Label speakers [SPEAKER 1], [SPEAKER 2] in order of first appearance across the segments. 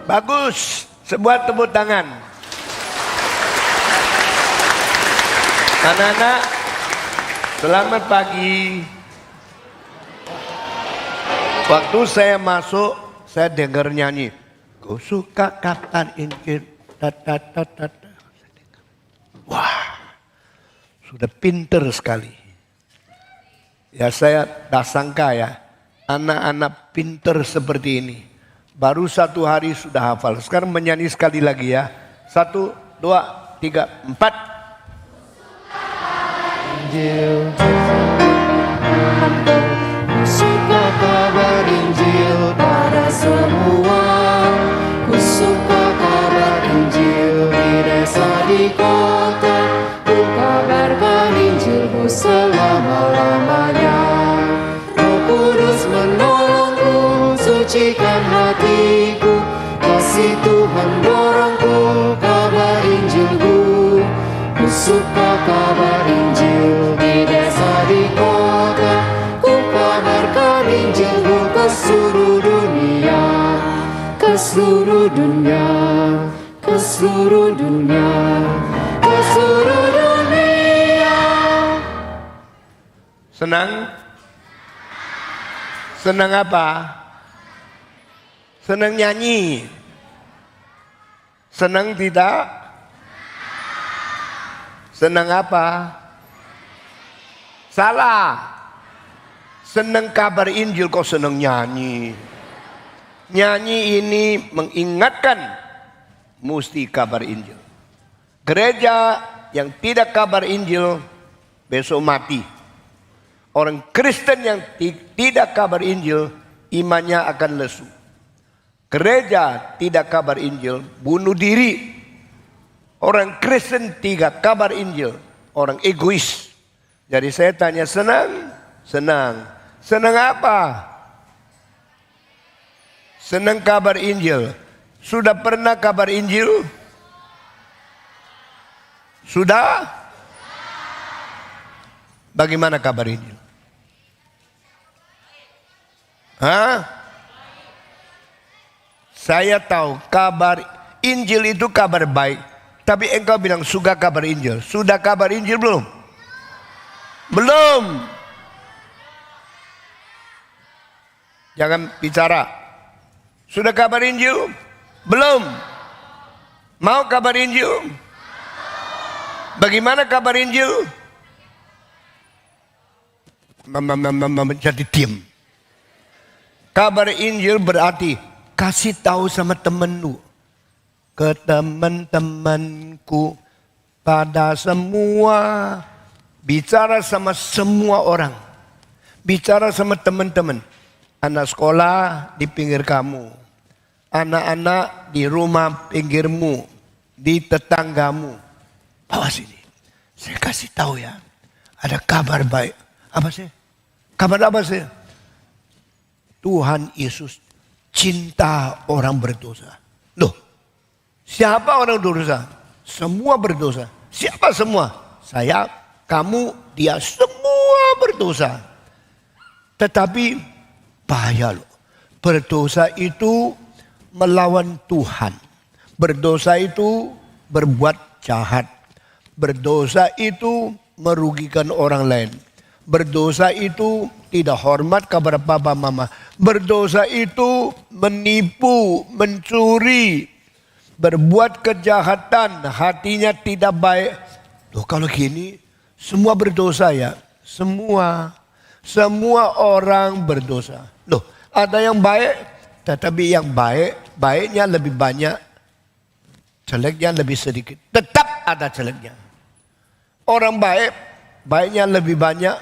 [SPEAKER 1] Bagus, sebuah tepuk tangan. Anak-anak, selamat pagi. Waktu saya masuk, saya dengar nyanyi. Ku suka kata Injil. Wah, sudah pinter sekali. Ya saya tak sangka ya, anak-anak pinter seperti ini. Baru 1 hari sudah hafal. Sekarang menyanyi sekali lagi ya. 1, 2, 3, 4. Injil.
[SPEAKER 2] Suka kabar Injil pada semua. Ku suka kabar Injil di desa di kota. Ku kabarkan Injilmu selama-lamanya. Roh Kudus menolongku, sucikan hatiku. Kasih Tuhan dorongku, kabar Injilku. Ku suka kabar Injil di desa di kota. Ku kabarkan Injilmu ke seluruh dunia. Ke seluruh dunia. Ke seluruh dunia. Ke seluruh dunia.
[SPEAKER 1] Senang? Senang apa? Senang nyanyi? Senang tidak? Senang apa? Salah. Senang kabar Injil kok senang nyanyi. Nyanyi ini mengingatkan mesti kabar Injil. Gereja yang tidak kabar Injil besok mati. Orang Kristen yang tidak kabar Injil imannya akan lesu. Gereja tidak kabar Injil bunuh diri. Orang Kristen tidak kabar Injil, orang egois. Jadi saya tanya, senang? Senang. Senang apa? Senang kabar Injil. Sudah pernah kabar Injil? Sudah? Bagaimana kabar Injil? Hah? Saya tahu kabar Injil itu kabar baik. Tapi engkau bilang suka kabar Injil. Sudah kabar Injil belum? Belum. Jangan bicara. Sudah kabar Injil? Belum. Mau kabar Injil? Bagaimana kabar Injil? Jadi diam. Kabar Injil berarti kasih tahu sama temenmu. Ke teman-temanku, pada semua, bicara sama semua orang, bicara sama teman-teman, anak sekolah di pinggir kamu, anak-anak di rumah pinggirmu, di tetanggamu, bawa sini, saya kasih tahu ya, ada kabar baik. Apa sih? Kabar apa sih? Tuhan Yesus cinta orang berdosa. Loh, siapa orang berdosa? Semua berdosa. Siapa semua? Saya, kamu, dia, semua berdosa. Tetapi bahaya loh. Berdosa itu melawan Tuhan. Berdosa itu berbuat jahat. Berdosa itu merugikan orang lain. Berdosa itu tidak hormat kepada papa mama. Berdosa itu menipu, mencuri, berbuat kejahatan, hatinya tidak baik. Loh kalau gini, semua berdosa ya? Semua orang berdosa. Loh ada yang baik, tetapi yang baiknya lebih banyak, jeleknya lebih sedikit. Tetap ada jeleknya. Orang baiknya lebih banyak,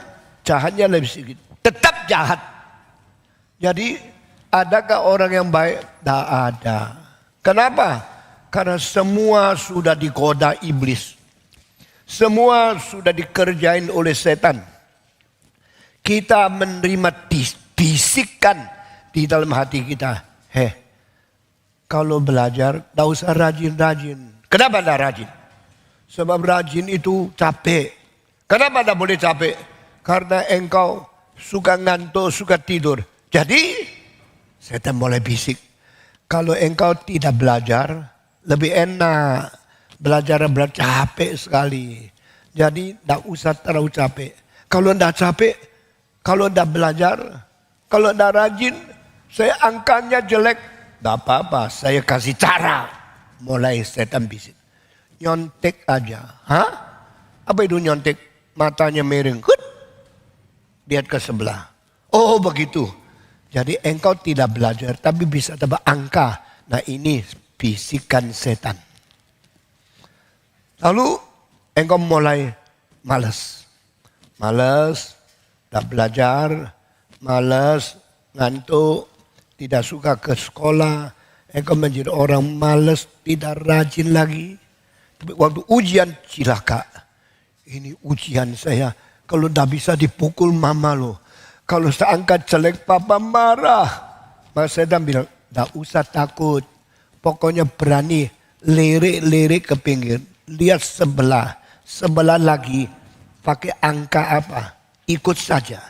[SPEAKER 1] jahatnya lebih sedikit. Tetap jahat. Jadi adakah orang yang baik? Tidak ada. Kenapa? Karena semua sudah digoda iblis. Semua sudah dikerjain oleh setan. Kita menerima bisikan di dalam hati kita. Kalau belajar tidak usah rajin-rajin. Kenapa tidak rajin? Sebab rajin itu capek. Kenapa tidak boleh capek? Karena engkau suka ngantuk, suka tidur. Jadi setan mulai bisik. Kalau engkau tidak belajar, lebih enak. Belajar capek sekali. Jadi tidak usah terlalu capek. Kalau tidak capek, kalau tidak belajar, kalau tidak rajin, saya angkanya jelek. Tidak apa-apa, saya kasih cara. Mulai setan bisik. Nyontek aja. Hah? Apa itu nyontek? Matanya miring. Hut. Lihat ke sebelah. Oh begitu. Jadi engkau tidak belajar tapi bisa tebak angka. Nah ini bisikan setan. Lalu engkau mulai malas. Malas, tak belajar, malas, ngantuk, tidak suka ke sekolah. Engkau menjadi orang malas, tidak rajin lagi. Tapi waktu ujian cilaka. Ini ujian saya. Kalau tidak bisa dipukul mama loh. Kalau saya angkat jelek papa marah. Maka saya bilang, tidak usah takut. Pokoknya berani lirik-lirik ke pinggir. Lihat sebelah. Sebelah lagi pakai angka apa. Ikut saja.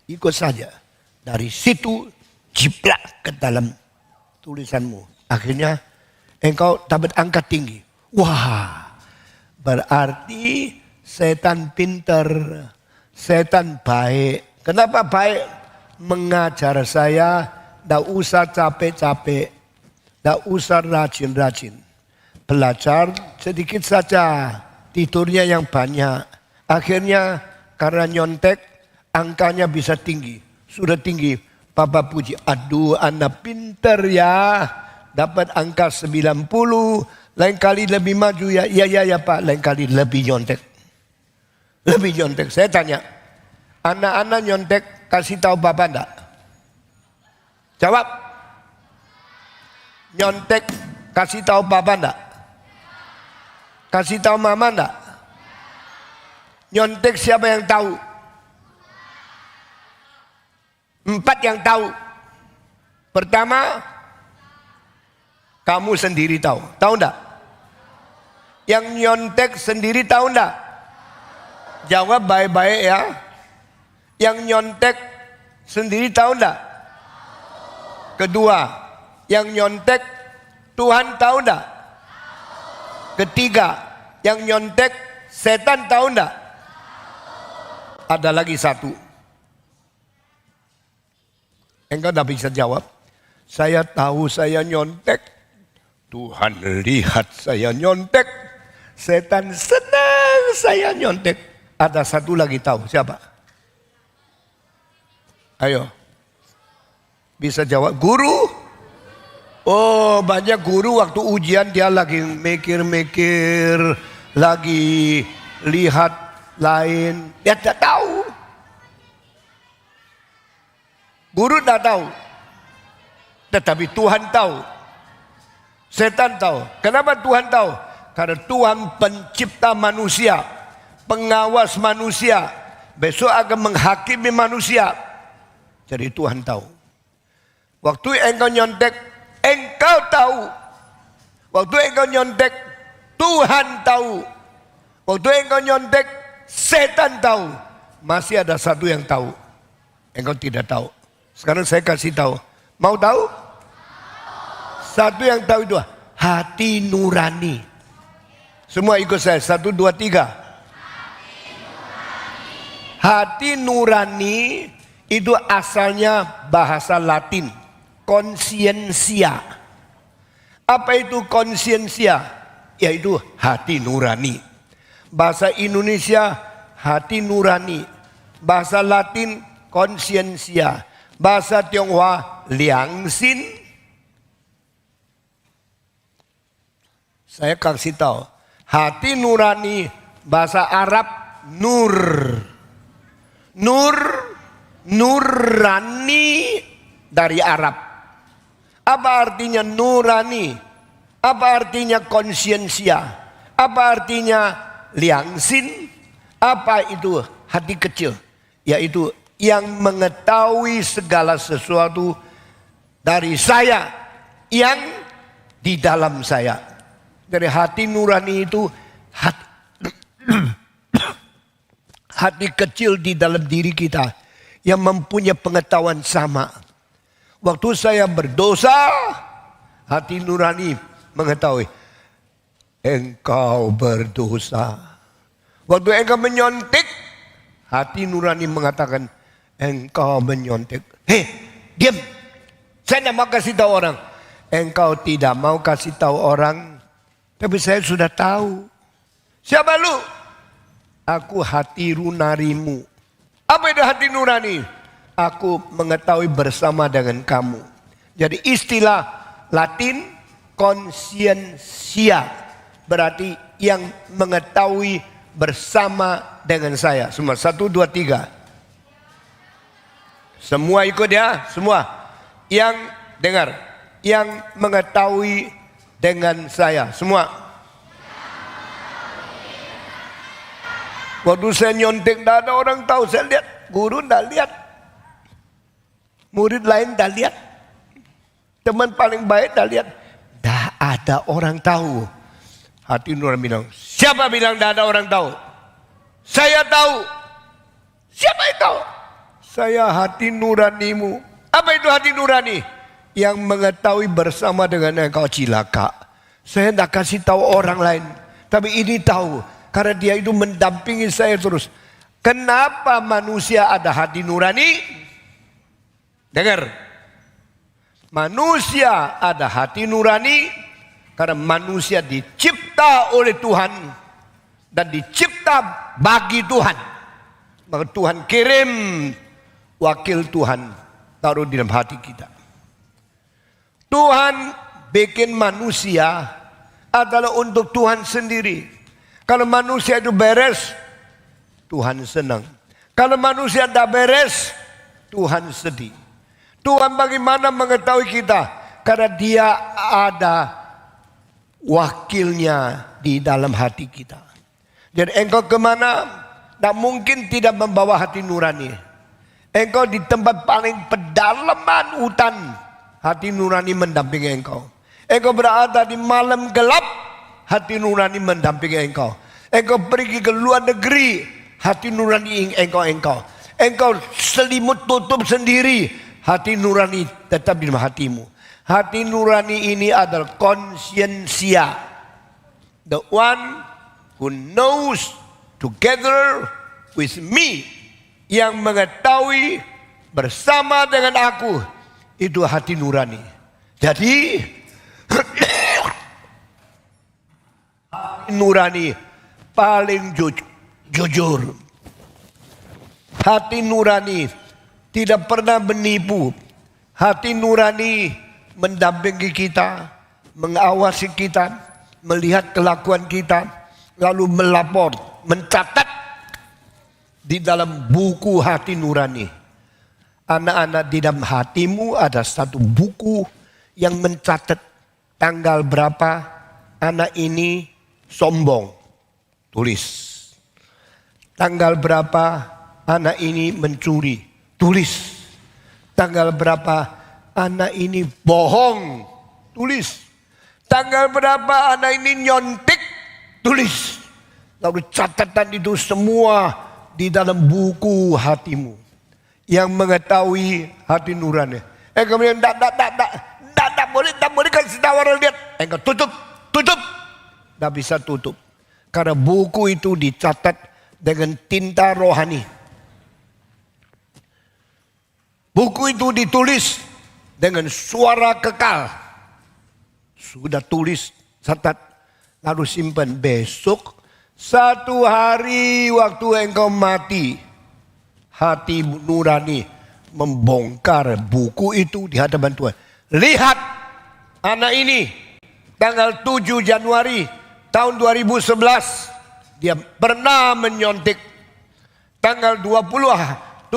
[SPEAKER 1] Ikut saja. Dari situ jiplak ke dalam tulisanmu. Akhirnya engkau dapat angka tinggi. Wah, berarti setan pintar. Setan baik. Kenapa baik? Mengajar saya, tidak usah capek-capek, tidak usah rajin-rajin. Belajar sedikit saja, tidurnya yang banyak. Akhirnya karena nyontek, angkanya bisa tinggi. Sudah tinggi, Papa puji, aduh anak pinter ya. Dapat angka 90, lain kali lebih maju ya. Iya Pak, lain kali lebih nyontek. Lebih nyontek, saya tanya. Anak-anak nyontek kasih tahu Bapak enggak? Jawab. Nyontek kasih tahu Bapak enggak? Kasih tahu Mama enggak? Nyontek siapa yang tahu? 4 yang tahu. Pertama, kamu sendiri tahu. Tahu enggak? Yang nyontek sendiri tahu enggak? Jawab baik-baik ya. Yang nyontek sendiri tahu enggak? Kedua, yang nyontek Tuhan tahu enggak? Ketiga, yang nyontek setan tahu enggak? Ada lagi satu. Engkau enggak bisa jawab. Saya tahu saya nyontek. Tuhan lihat saya nyontek. Setan senang saya nyontek. Ada satu lagi tahu, siapa? Ayo. Bisa jawab, guru? Oh, banyak guru waktu ujian dia lagi mikir-mikir, lagi lihat lain. Dia tidak tahu. Guru tidak tahu. Tetapi Tuhan tahu. Setan tahu. Kenapa Tuhan tahu? Karena Tuhan pencipta manusia, pengawas manusia, besok akan menghakimi manusia. Jadi Tuhan tahu. Waktu engkau nyontek, engkau tahu. Waktu engkau nyontek, Tuhan tahu. Waktu engkau nyontek, setan tahu. Masih ada satu yang tahu. Engkau tidak tahu. Sekarang saya kasih tahu. Mau tahu? Satu yang tahu itu hati nurani. Semua ikut saya. 1, 2, 3. Hati nurani itu asalnya bahasa Latin. Konsiensia. Apa itu konsiensia? Yaitu hati nurani. Bahasa Indonesia hati nurani. Bahasa Latin konsiensia. Bahasa Tionghoa liangsin. Saya kasih tahu. Hati nurani bahasa Arab nur. Nur, nurani dari Arab. Apa artinya nurani? Apa artinya konsiensia? Apa artinya liangsin? Apa itu hati kecil? Yaitu yang mengetahui segala sesuatu dari saya yang di dalam saya. Dari hati nurani itu hati kecil di dalam diri kita yang mempunyai pengetahuan sama. Waktu saya berdosa, Hati nurani mengetahui engkau berdosa. Waktu engkau menyontek, hati nurani mengatakan engkau menyontek. Hei, diam. Saya tidak mau kasih tahu orang. Engkau tidak mau kasih tahu orang, tapi saya sudah tahu. Siapa lu? Aku hati nuranimu. Apa itu hati nurani? Aku mengetahui bersama dengan kamu. Jadi istilah Latin conscientia berarti yang mengetahui bersama dengan saya. Semua 1, 2, 3. Semua ikut ya, semua. Yang dengar, yang mengetahui dengan saya, semua. Waktu saya nyontek, tidak ada orang tahu. Saya lihat, guru tidak lihat. Murid lain tidak lihat. Teman paling baik tidak lihat. Tidak ada orang tahu. Hati nurani bilang, siapa bilang tidak ada orang tahu? Saya tahu. Siapa yang tahu? Saya hati nuranimu. Apa itu hati nurani? Yang mengetahui bersama dengan engkau cilaka. Saya tidak kasih tahu orang lain. Tapi ini tahu. Karena dia itu mendampingi saya terus. Kenapa manusia ada hati nurani? Dengar. Manusia ada hati nurani karena manusia dicipta oleh Tuhan dan dicipta bagi Tuhan. Maka Tuhan kirim wakil Tuhan taruh di dalam hati kita. Tuhan bikin manusia adalah untuk Tuhan sendiri. Kalau manusia itu beres, Tuhan senang. Kalau manusia tidak beres, Tuhan sedih. Tuhan bagaimana mengetahui kita? Karena dia ada wakilnya di dalam hati kita. Jadi engkau kemana? Tak mungkin tidak membawa hati nurani. Engkau di tempat paling pedalaman hutan, hati nurani mendampingi engkau. Engkau berada di malam gelap, hati nurani mendampingi engkau. Engkau pergi ke luar negeri, hati nurani engkau. Engkau selimut tutup sendiri, hati nurani tetap di dalam hatimu. Hati nurani ini adalah conscientia. The one who knows together with me. Yang mengetahui bersama dengan aku. Itu hati nurani. Jadi hati nurani paling jujur. Hati nurani tidak pernah menipu. Hati nurani mendampingi kita, mengawasi kita, melihat kelakuan kita, lalu melapor, mencatat di dalam buku hati nurani. Anak-anak, di dalam hatimu ada satu buku yang mencatat tanggal berapa anak ini sombong. Tulis. Tanggal berapa anak ini mencuri. Tulis. Tanggal berapa anak ini bohong. Tulis. Tanggal berapa anak ini nyontek. Tulis. Lalu catatan itu semua di dalam buku hatimu. Yang mengetahui hati nurani. Kemudian tak boleh kasih tahu orang lihat. Engkau tutup. Tak bisa tutup. Karena buku itu dicatat dengan tinta rohani. Buku itu ditulis dengan suara kekal. Sudah tulis, catat, lalu simpan. Besok, satu hari waktu engkau mati, hati nurani membongkar buku itu di hadapan Tuhan. Lihat anak ini, tanggal 7 Januari tahun 2011, dia pernah menyontek. Tanggal 27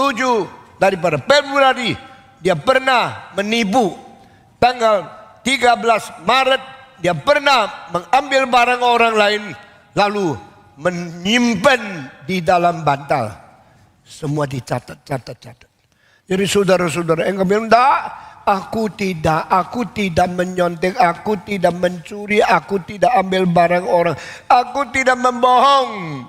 [SPEAKER 1] daripada Februari, dia pernah menipu. Tanggal 13 Maret, dia pernah mengambil barang orang lain, lalu menyimpan di dalam bantal. Semua dicatat. Jadi saudara-saudara, engkau bilang, aku tidak menyontek, aku tidak mencuri, aku tidak ambil barang orang, aku tidak membohong.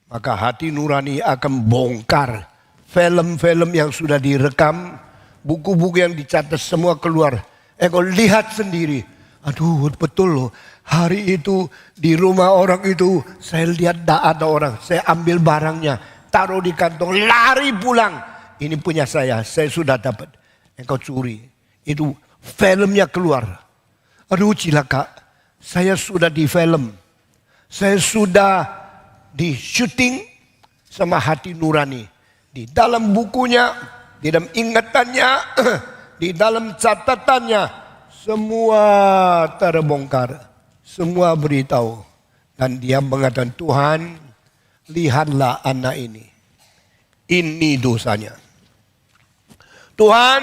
[SPEAKER 1] Maka hati nurani akan bongkar film-film yang sudah direkam, buku-buku yang dicatat semua keluar. Engkau lihat sendiri. Aduh, betul loh. Hari itu di rumah orang itu saya lihat tidak ada orang. Saya ambil barangnya, taruh di kantong, lari pulang. Ini punya saya sudah dapat. Engkau curi. Itu filmnya keluar. Aduh cilaka, saya sudah di film. Saya sudah di syuting sama hati nurani. Di dalam bukunya, di dalam ingatannya, di dalam catatannya, semua terbongkar. Semua beritahu. Dan dia mengatakan, Tuhan, lihatlah anak ini. Ini dosanya. Tuhan,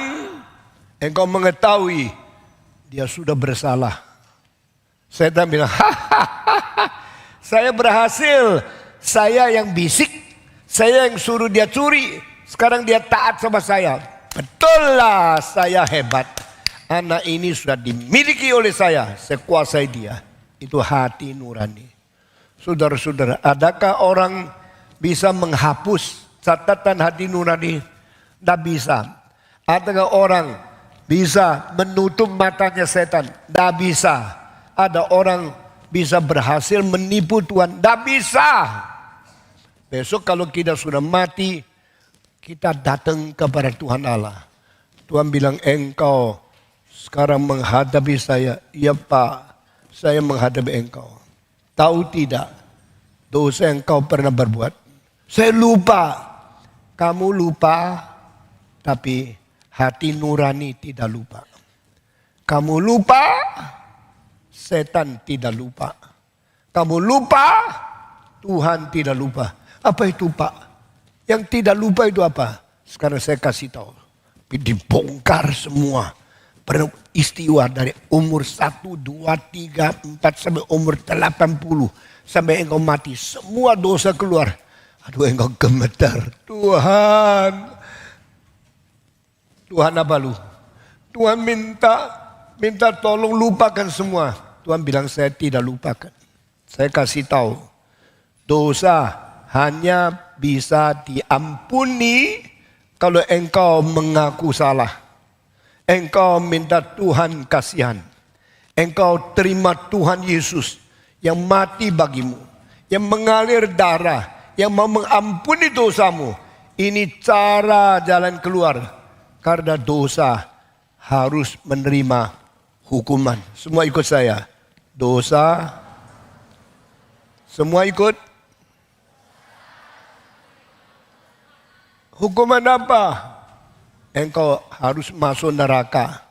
[SPEAKER 1] engkau mengetahui dia sudah bersalah. Setan bilang, saya berhasil. Saya yang bisik. Saya yang suruh dia curi. Sekarang dia taat sama saya. Betul lah, saya hebat. Anak ini sudah dimiliki oleh saya. Saya kuasai dia. Itu hati nurani. Saudara-saudara, adakah orang bisa menghapus catatan hati nurani? Tidak bisa. Adakah orang bisa menutup matanya setan? Tidak bisa. Ada orang bisa berhasil menipu Tuhan? Tidak bisa. Besok kalau kita sudah mati, kita datang kepada Tuhan Allah. Tuhan bilang, engkau sekarang menghadapi saya. Ya Pak, saya menghadapi engkau. Tahu tidak dosa yang kau pernah berbuat? Saya lupa. Kamu lupa, tapi hati nurani tidak lupa. Kamu lupa, setan tidak lupa. Kamu lupa, Tuhan tidak lupa. Apa itu Pak? Yang tidak lupa itu apa? Sekarang saya kasih tahu. Dibongkar semua. Peristiwa dari umur 1, 2, 3, 4 sampai umur 80. Sampai engkau mati. Semua dosa keluar. Aduh engkau gemetar. Tuhan. Tuhan apa lu? Tuhan minta tolong lupakan semua. Tuhan bilang saya tidak lupakan. Saya kasih tahu. Dosa hanya bisa diampuni kalau engkau mengaku salah. Engkau minta Tuhan kasihan. Engkau terima Tuhan Yesus yang mati bagimu. Yang mengalir darah. Yang mau mengampuni dosamu. Ini cara jalan keluar. Karena dosa harus menerima hukuman. Semua ikut saya. Dosa. Semua ikut. Hukuman apa? Engkau harus masuk neraka.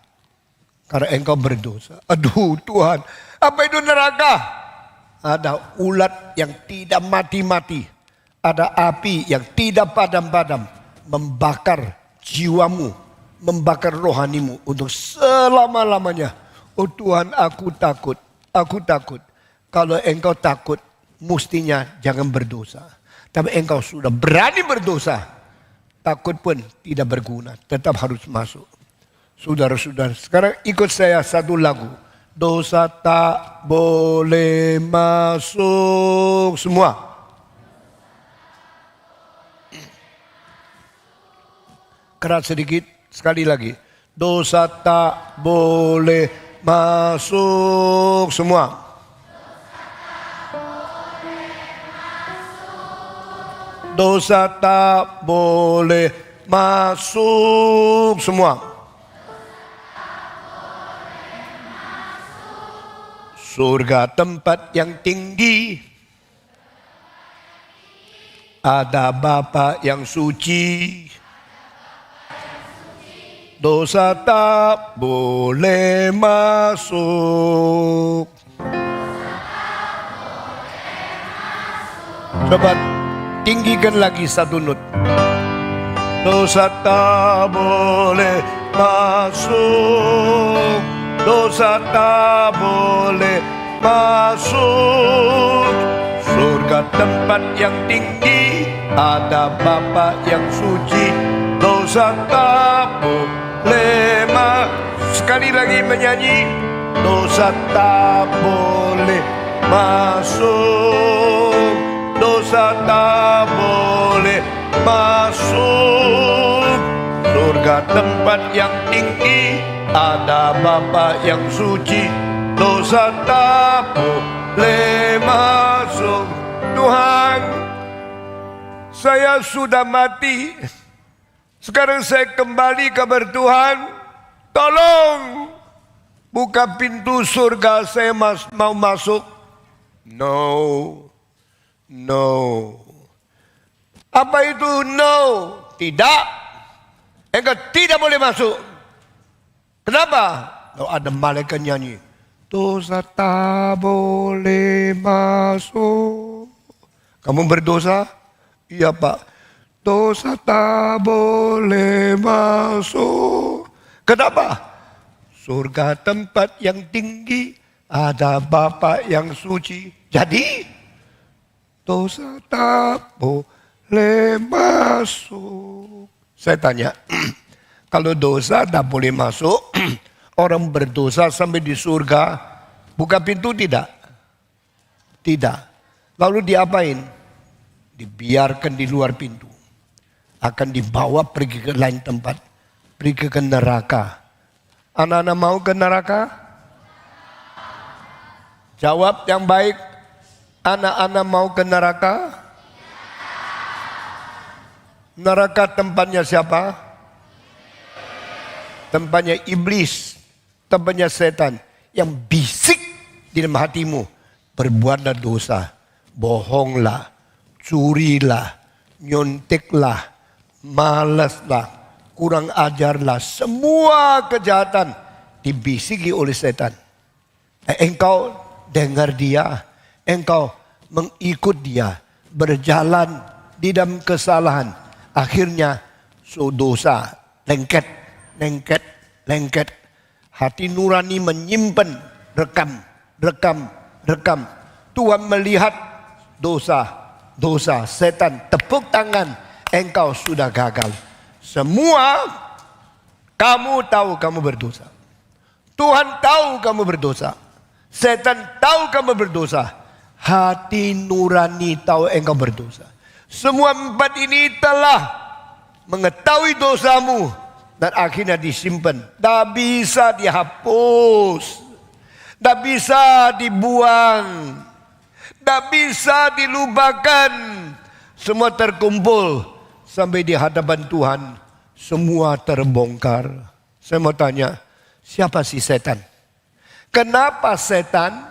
[SPEAKER 1] Karena engkau berdosa. Aduh Tuhan. Apa itu neraka? Ada ulat yang tidak mati-mati. Ada api yang tidak padam-padam. Membakar jiwamu. Membakar rohanimu. Untuk selama-lamanya. Oh Tuhan, aku takut. Aku takut. Kalau engkau takut, mestinya jangan berdosa. Tapi engkau sudah berani berdosa. Takut pun tidak berguna. Tetap harus masuk. Saudara-saudara, sekarang ikut saya satu lagu. Dosa tak boleh masuk. Semua. Keras sedikit. Sekali lagi. Dosa tak boleh masuk. Semua. Dosa tak boleh masuk. Semua. Surga tempat yang tinggi. Ada Bapa yang suci. Dosa tak boleh masuk. Coba tinggikan lagi satu not. Dosa tak boleh masuk. Dosa tak boleh masuk. Surga tempat yang tinggi. Ada Bapa yang suci. Dosa tak boleh masuk. Sekali lagi menyanyi. Dosa tak boleh masuk. Dosa tak boleh masuk. Surga tempat yang tinggi. Ada Bapa yang suci, dosa tak boleh masuk. Tuhan, saya sudah mati. Sekarang saya kembali kepada Tuhan. Tolong buka pintu surga, saya mau masuk. No. Apa itu no? Tidak. Engkau tidak boleh masuk. Kenapa? Kalau ada malaikat nyanyi, dosa tak boleh masuk. Kamu berdosa? Iya Pak. Dosa tak boleh masuk. Kenapa? Surga tempat yang tinggi, ada Bapa yang suci. Jadi, dosa tak boleh masuk. Saya tanya, kalau dosa tak boleh masuk, orang berdosa sampai di surga, buka pintu tidak? Tidak. Lalu diapain? Dibiarkan di luar pintu. Akan dibawa pergi ke lain tempat. Pergi ke neraka. Anak-anak mau ke neraka? Jawab yang baik. Anak-anak mau ke neraka? Neraka tempatnya siapa? Tempatnya iblis. Tempatnya setan. Yang bisik di dalam hatimu. Berbuatlah dosa. Bohonglah. Curilah. Nyonteklah. Malaslah. Kurang ajarlah. Semua kejahatan dibisiki oleh setan. Engkau dengar dia. Engkau mengikut dia. Berjalan di dalam kesalahan. Akhirnya dosa. Lengket. Hati nurani menyimpan. Rekam. Tuhan melihat dosa. Setan tepuk tangan. Engkau sudah gagal. Semua kamu tahu kamu berdosa. Tuhan tahu kamu berdosa. Setan tahu kamu berdosa. Hati nurani tahu engkau berdosa. Semua empat ini telah mengetahui dosamu. Dan akhirnya disimpan. Tak bisa dihapus. Tak bisa dibuang. Tak bisa dilupakan. Semua terkumpul. Sampai di hadapan Tuhan. Semua terbongkar. Saya mau tanya. Siapa sih setan? Kenapa setan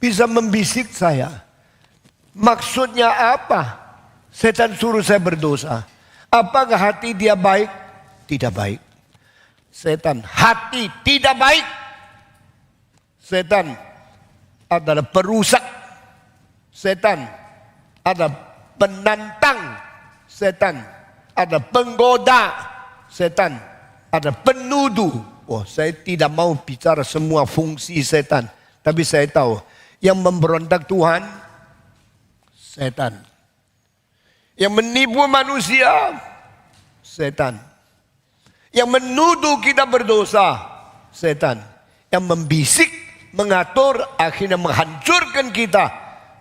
[SPEAKER 1] bisa membisik saya? Maksudnya apa? Setan suruh saya berdosa. Apakah hati dia baik? Tidak baik. Setan hati tidak baik. Setan adalah perusak. Setan adalah penantang. Setan adalah penggoda. Setan adalah penuduh. Oh, saya tidak mau bicara semua fungsi setan. Tapi saya tahu yang memberontak Tuhan, setan. Yang menipu manusia, setan. Yang menuduh kita berdosa, setan. Yang membisik, mengatur, akhirnya menghancurkan kita,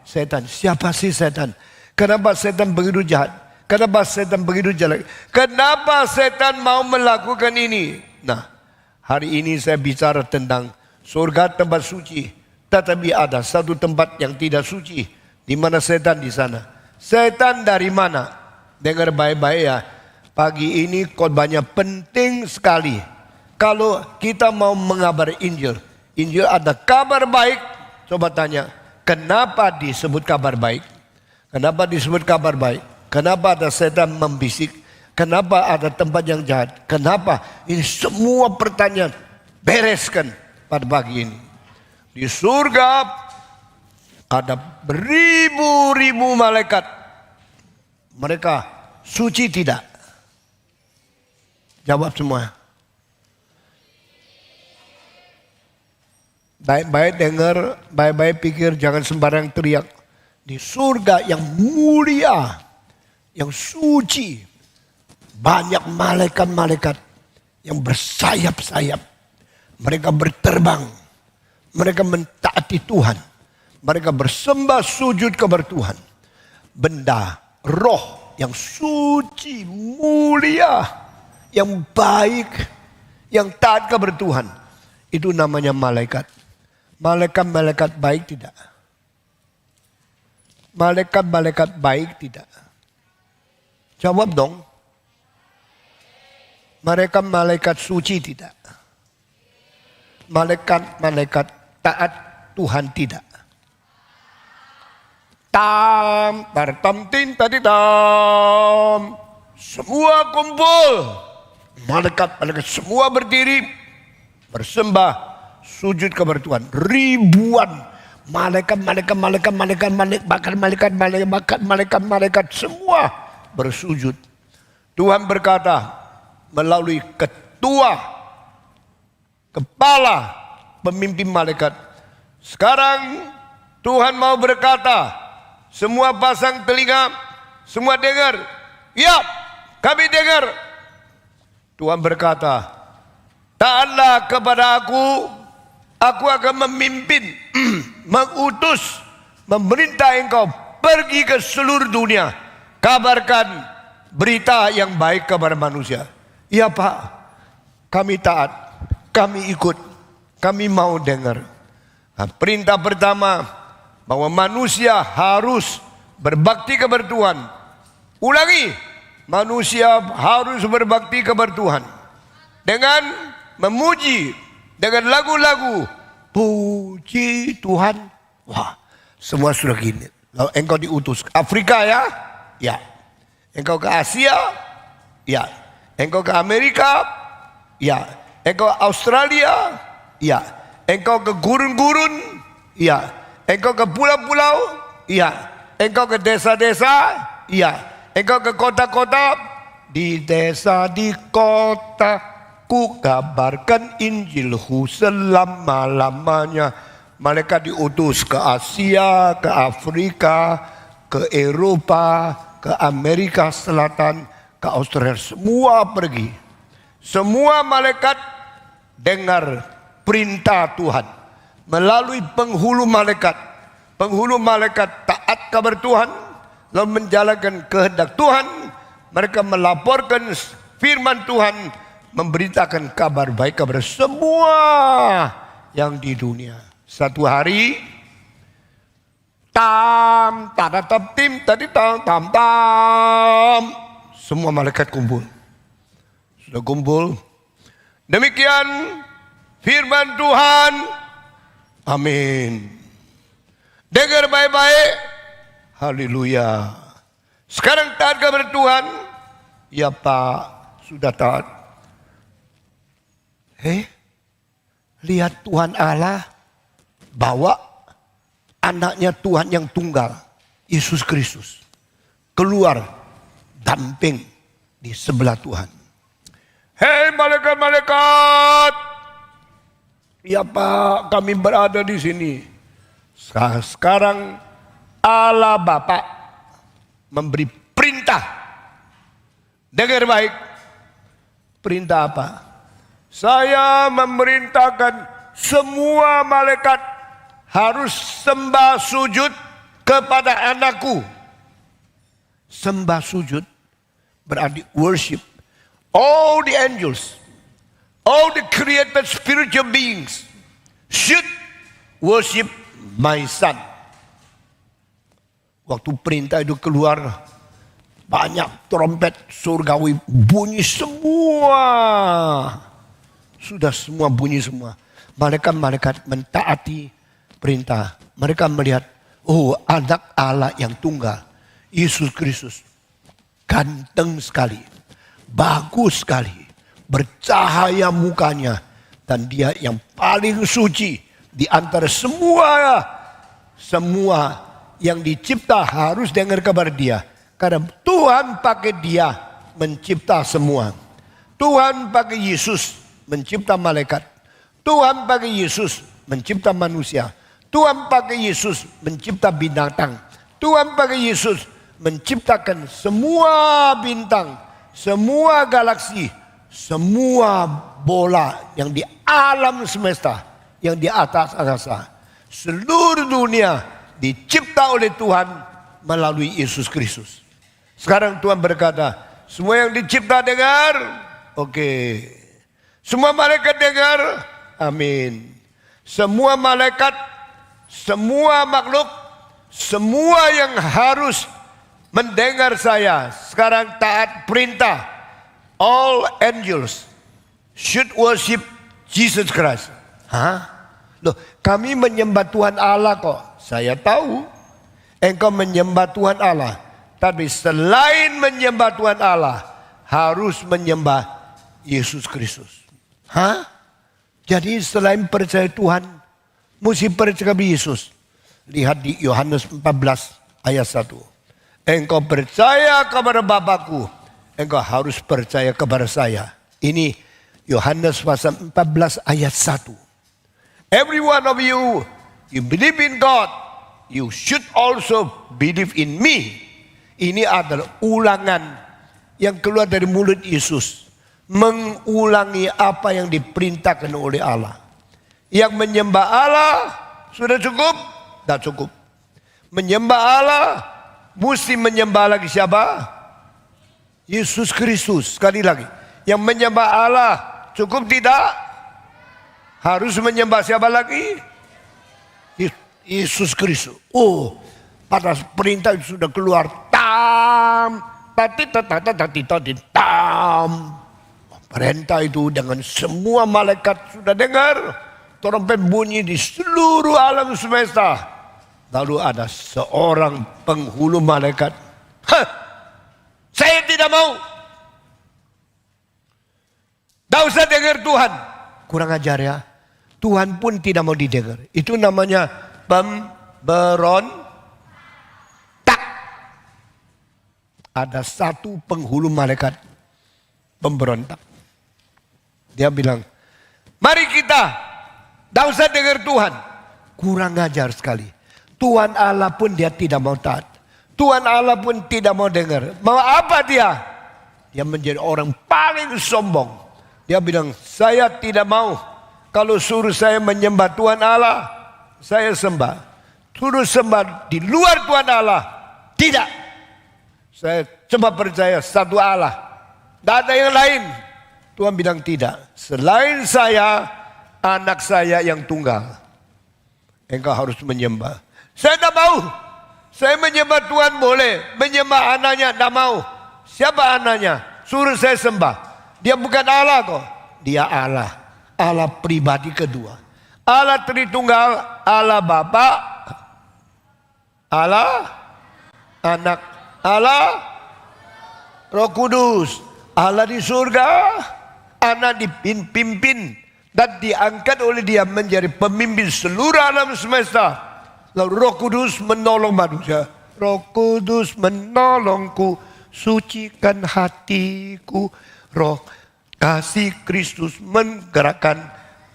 [SPEAKER 1] setan. Siapa sih setan? Kenapa setan begitu jahat? Kenapa setan begitu jelek? Kenapa setan mau melakukan ini? Nah, hari ini saya bicara tentang surga tempat suci. Tetapi ada satu tempat yang tidak suci. Di mana setan di sana? Setan dari mana? Dengar baik-baik ya. Pagi ini khotbahnya penting sekali. Kalau kita mau mengabar Injil. Injil ada kabar baik. Coba tanya. Kenapa disebut kabar baik? Kenapa disebut kabar baik? Kenapa ada setan membisik? Kenapa ada tempat yang jahat? Kenapa? Ini semua pertanyaan bereskan pada pagi ini. Di surga ada beribu-ribu malaikat. Mereka suci tidak? Jawab semua. Baik-baik dengar, baik-baik pikir, jangan sembarang teriak. Di surga yang mulia, yang suci, banyak malaikat-malaikat yang bersayap-sayap. Mereka berterbang. Mereka mentaati Tuhan. Mereka bersembah sujud kepada Tuhan. Benda, roh yang suci, mulia, yang baik, yang taat kepada Tuhan. Itu namanya malaikat. Malaikat-malaikat baik tidak. Malaikat-malaikat baik tidak. Jawab dong. Malaikat-malaikat suci tidak. Malaikat-malaikat taat Tuhan tidak. Tam, tartam, tin, tadi tam. Semua kumpul. Malaikat-malaikat semua berdiri. Bersembah, sujud kepada Tuhan. Ribuan malaikat semua bersujud. Tuhan berkata melalui ketua, kepala, pemimpin malaikat. Sekarang Tuhan mau berkata, semua pasang telinga, semua dengar. Ya, kami dengar. Tuhan berkata, taatlah kepada aku akan memimpin, mengutus, memerintah engkau pergi ke seluruh dunia. Kabarkan berita yang baik kepada manusia. Ya Pak, kami taat, kami ikut, kami mau dengar. Nah, perintah pertama, bahwa manusia harus berbakti kepada Tuhan. Ulangi, manusia harus berbakti kepada Tuhan. Dengan memuji, dengan lagu-lagu, puji Tuhan. Wah, semua sudah gini. Lalu engkau diutus ke Afrika ya? Ya. Engkau ke Asia? Ya. Engkau ke Amerika? Ya. Engkau ke Australia? Ya. Engkau ke gurun-gurun? Ya. Engkau ke pulau-pulau? Ya. Engkau ke desa-desa? Ya. Engkau ke kota-kota? Di desa, di kota, ku kabarkan Injilku selama-lamanya. Malaikat diutus ke Asia, ke Afrika, ke Eropa, ke Amerika Selatan, ke Australia. Semua pergi. Semua malaikat dengar perintah Tuhan melalui penghulu malaikat. Penghulu malaikat taat kepada Tuhan, lalu menjalankan kehendak Tuhan. Mereka melaporkan firman Tuhan, memberitakan kabar baik kepada semua yang di dunia. Satu hari, tam, tada tam, tim, tadi tam, tam, tam. Semua malaikat kumpul. Sudah kumpul. Demikian firman Tuhan. Amin. Dengar baik-baik. Haleluya. Sekarang taat kepada Tuhan. Ya Pak, sudah taat. Lihat Tuhan Allah bawa anaknya Tuhan yang tunggal, Yesus Kristus, keluar damping di sebelah Tuhan. Hei malaikat-malaikat, ya Pak, kami berada di sini. Sekarang Allah Bapa memberi perintah. Dengar baik. Perintah apa? Saya memerintahkan semua malaikat harus sembah sujud kepada anakku. Sembah sujud berarti worship. All the angels, all the created spiritual beings should worship my son. Waktu perintah itu keluar, banyak trompet surgawi bunyi semua. Sudah semua bunyi semua. Malaikat-malaikat mentaati perintah. Mereka melihat, oh anak Allah yang tunggal, Yesus Kristus, ganteng sekali, bagus sekali, bercahaya mukanya, dan dia yang paling suci di antara semua yang dicipta harus dengar kabar dia. Karena Tuhan pakai dia mencipta semua. Tuhan pakai Yesus mencipta malaikat. Tuhan pakai Yesus mencipta manusia. Tuhan pakai Yesus mencipta binatang. Tuhan pakai Yesus menciptakan semua bintang, semua galaksi, semua bola yang di alam semesta, yang di atas angkasa. Seluruh dunia dicipta oleh Tuhan melalui Yesus Kristus. Sekarang Tuhan berkata, semua yang dicipta dengar. Oke. Semua malaikat dengar. Amin. Semua malaikat, semua makhluk, semua yang harus mendengar saya sekarang taat perintah. All angels should worship Jesus Christ. Hah? Loh, kami menyembah Tuhan Allah kok. Saya tahu engkau menyembah Tuhan Allah. Tapi selain menyembah Tuhan Allah, harus menyembah Yesus Kristus. Hah? Jadi selain percaya Tuhan, mesti percaya Yesus. Lihat di Yohanes 14 ayat 1. Engkau percaya kepada Bapakku, engkau harus percaya kepada saya. Ini Yohanes pasal 14 ayat 1. Every one of you, you believe in God, you should also believe in me. Ini adalah ulangan yang keluar dari mulut Yesus. Mengulangi apa yang diperintahkan oleh Allah. Yang menyembah Allah sudah cukup? Tidak cukup. Menyembah Allah mesti menyembah lagi siapa? Yesus Kristus. Sekali lagi. Yang menyembah Allah cukup tidak? Harus menyembah siapa lagi? Yesus Kristus. Oh, pada perintah sudah keluar. Tam. Perintah itu dengan semua malaikat sudah dengar. Trompet bunyi di seluruh alam semesta. Lalu ada seorang penghulu malaikat. Saya tidak mau. Tak usah dengar Tuhan. Kurang ajar ya. Tuhan pun tidak mau didengar. Itu namanya pemberontak. Ada satu penghulu malaikat pemberontak. Dia bilang, mari kita, tak usah dengar Tuhan. Kurang ajar sekali. Tuhan Allah pun dia tidak mau taat. Tuhan Allah pun tidak mau dengar. Mau apa dia? Dia menjadi orang paling sombong. Dia bilang, saya tidak mau. Kalau suruh saya menyembah Tuhan Allah, saya sembah. Suruh sembah di luar Tuhan Allah, tidak. Saya cuma percaya satu Allah. Tidak ada yang lain. Tuhan bilang tidak. Selain saya, anak saya yang tunggal. Engkau harus menyembah. Saya tidak mau. Saya menyembah Tuhan boleh. Menyembah anaknya tidak mau. Siapa anaknya? Suruh saya sembah. Dia bukan Allah kok. Dia Allah. Allah pribadi kedua. Allah Tritunggal. Allah Bapa. Allah Anak. Allah Roh Kudus. Allah di surga. Anak dipimpin dan diangkat oleh dia menjadi pemimpin seluruh alam semesta. Lalu Roh Kudus menolong manusia. Roh Kudus menolongku, sucikan hatiku. Roh kasih Kristus menggerakkan,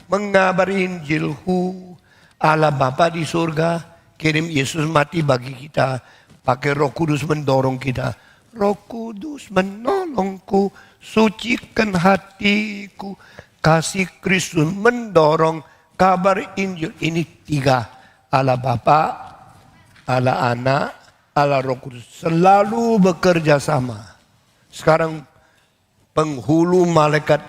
[SPEAKER 1] mengabari Injilku. Allah Bapa di surga kirim Yesus mati bagi kita. Pakai Roh Kudus mendorong kita. Roh Kudus menolongku, sucikan hatiku. Kasih Kristus mendorong kabar Injil. Ini tiga. Allah Bapa, Allah Anak, Allah Roh Kudus. Selalu bekerja sama. Sekarang penghulu malaikat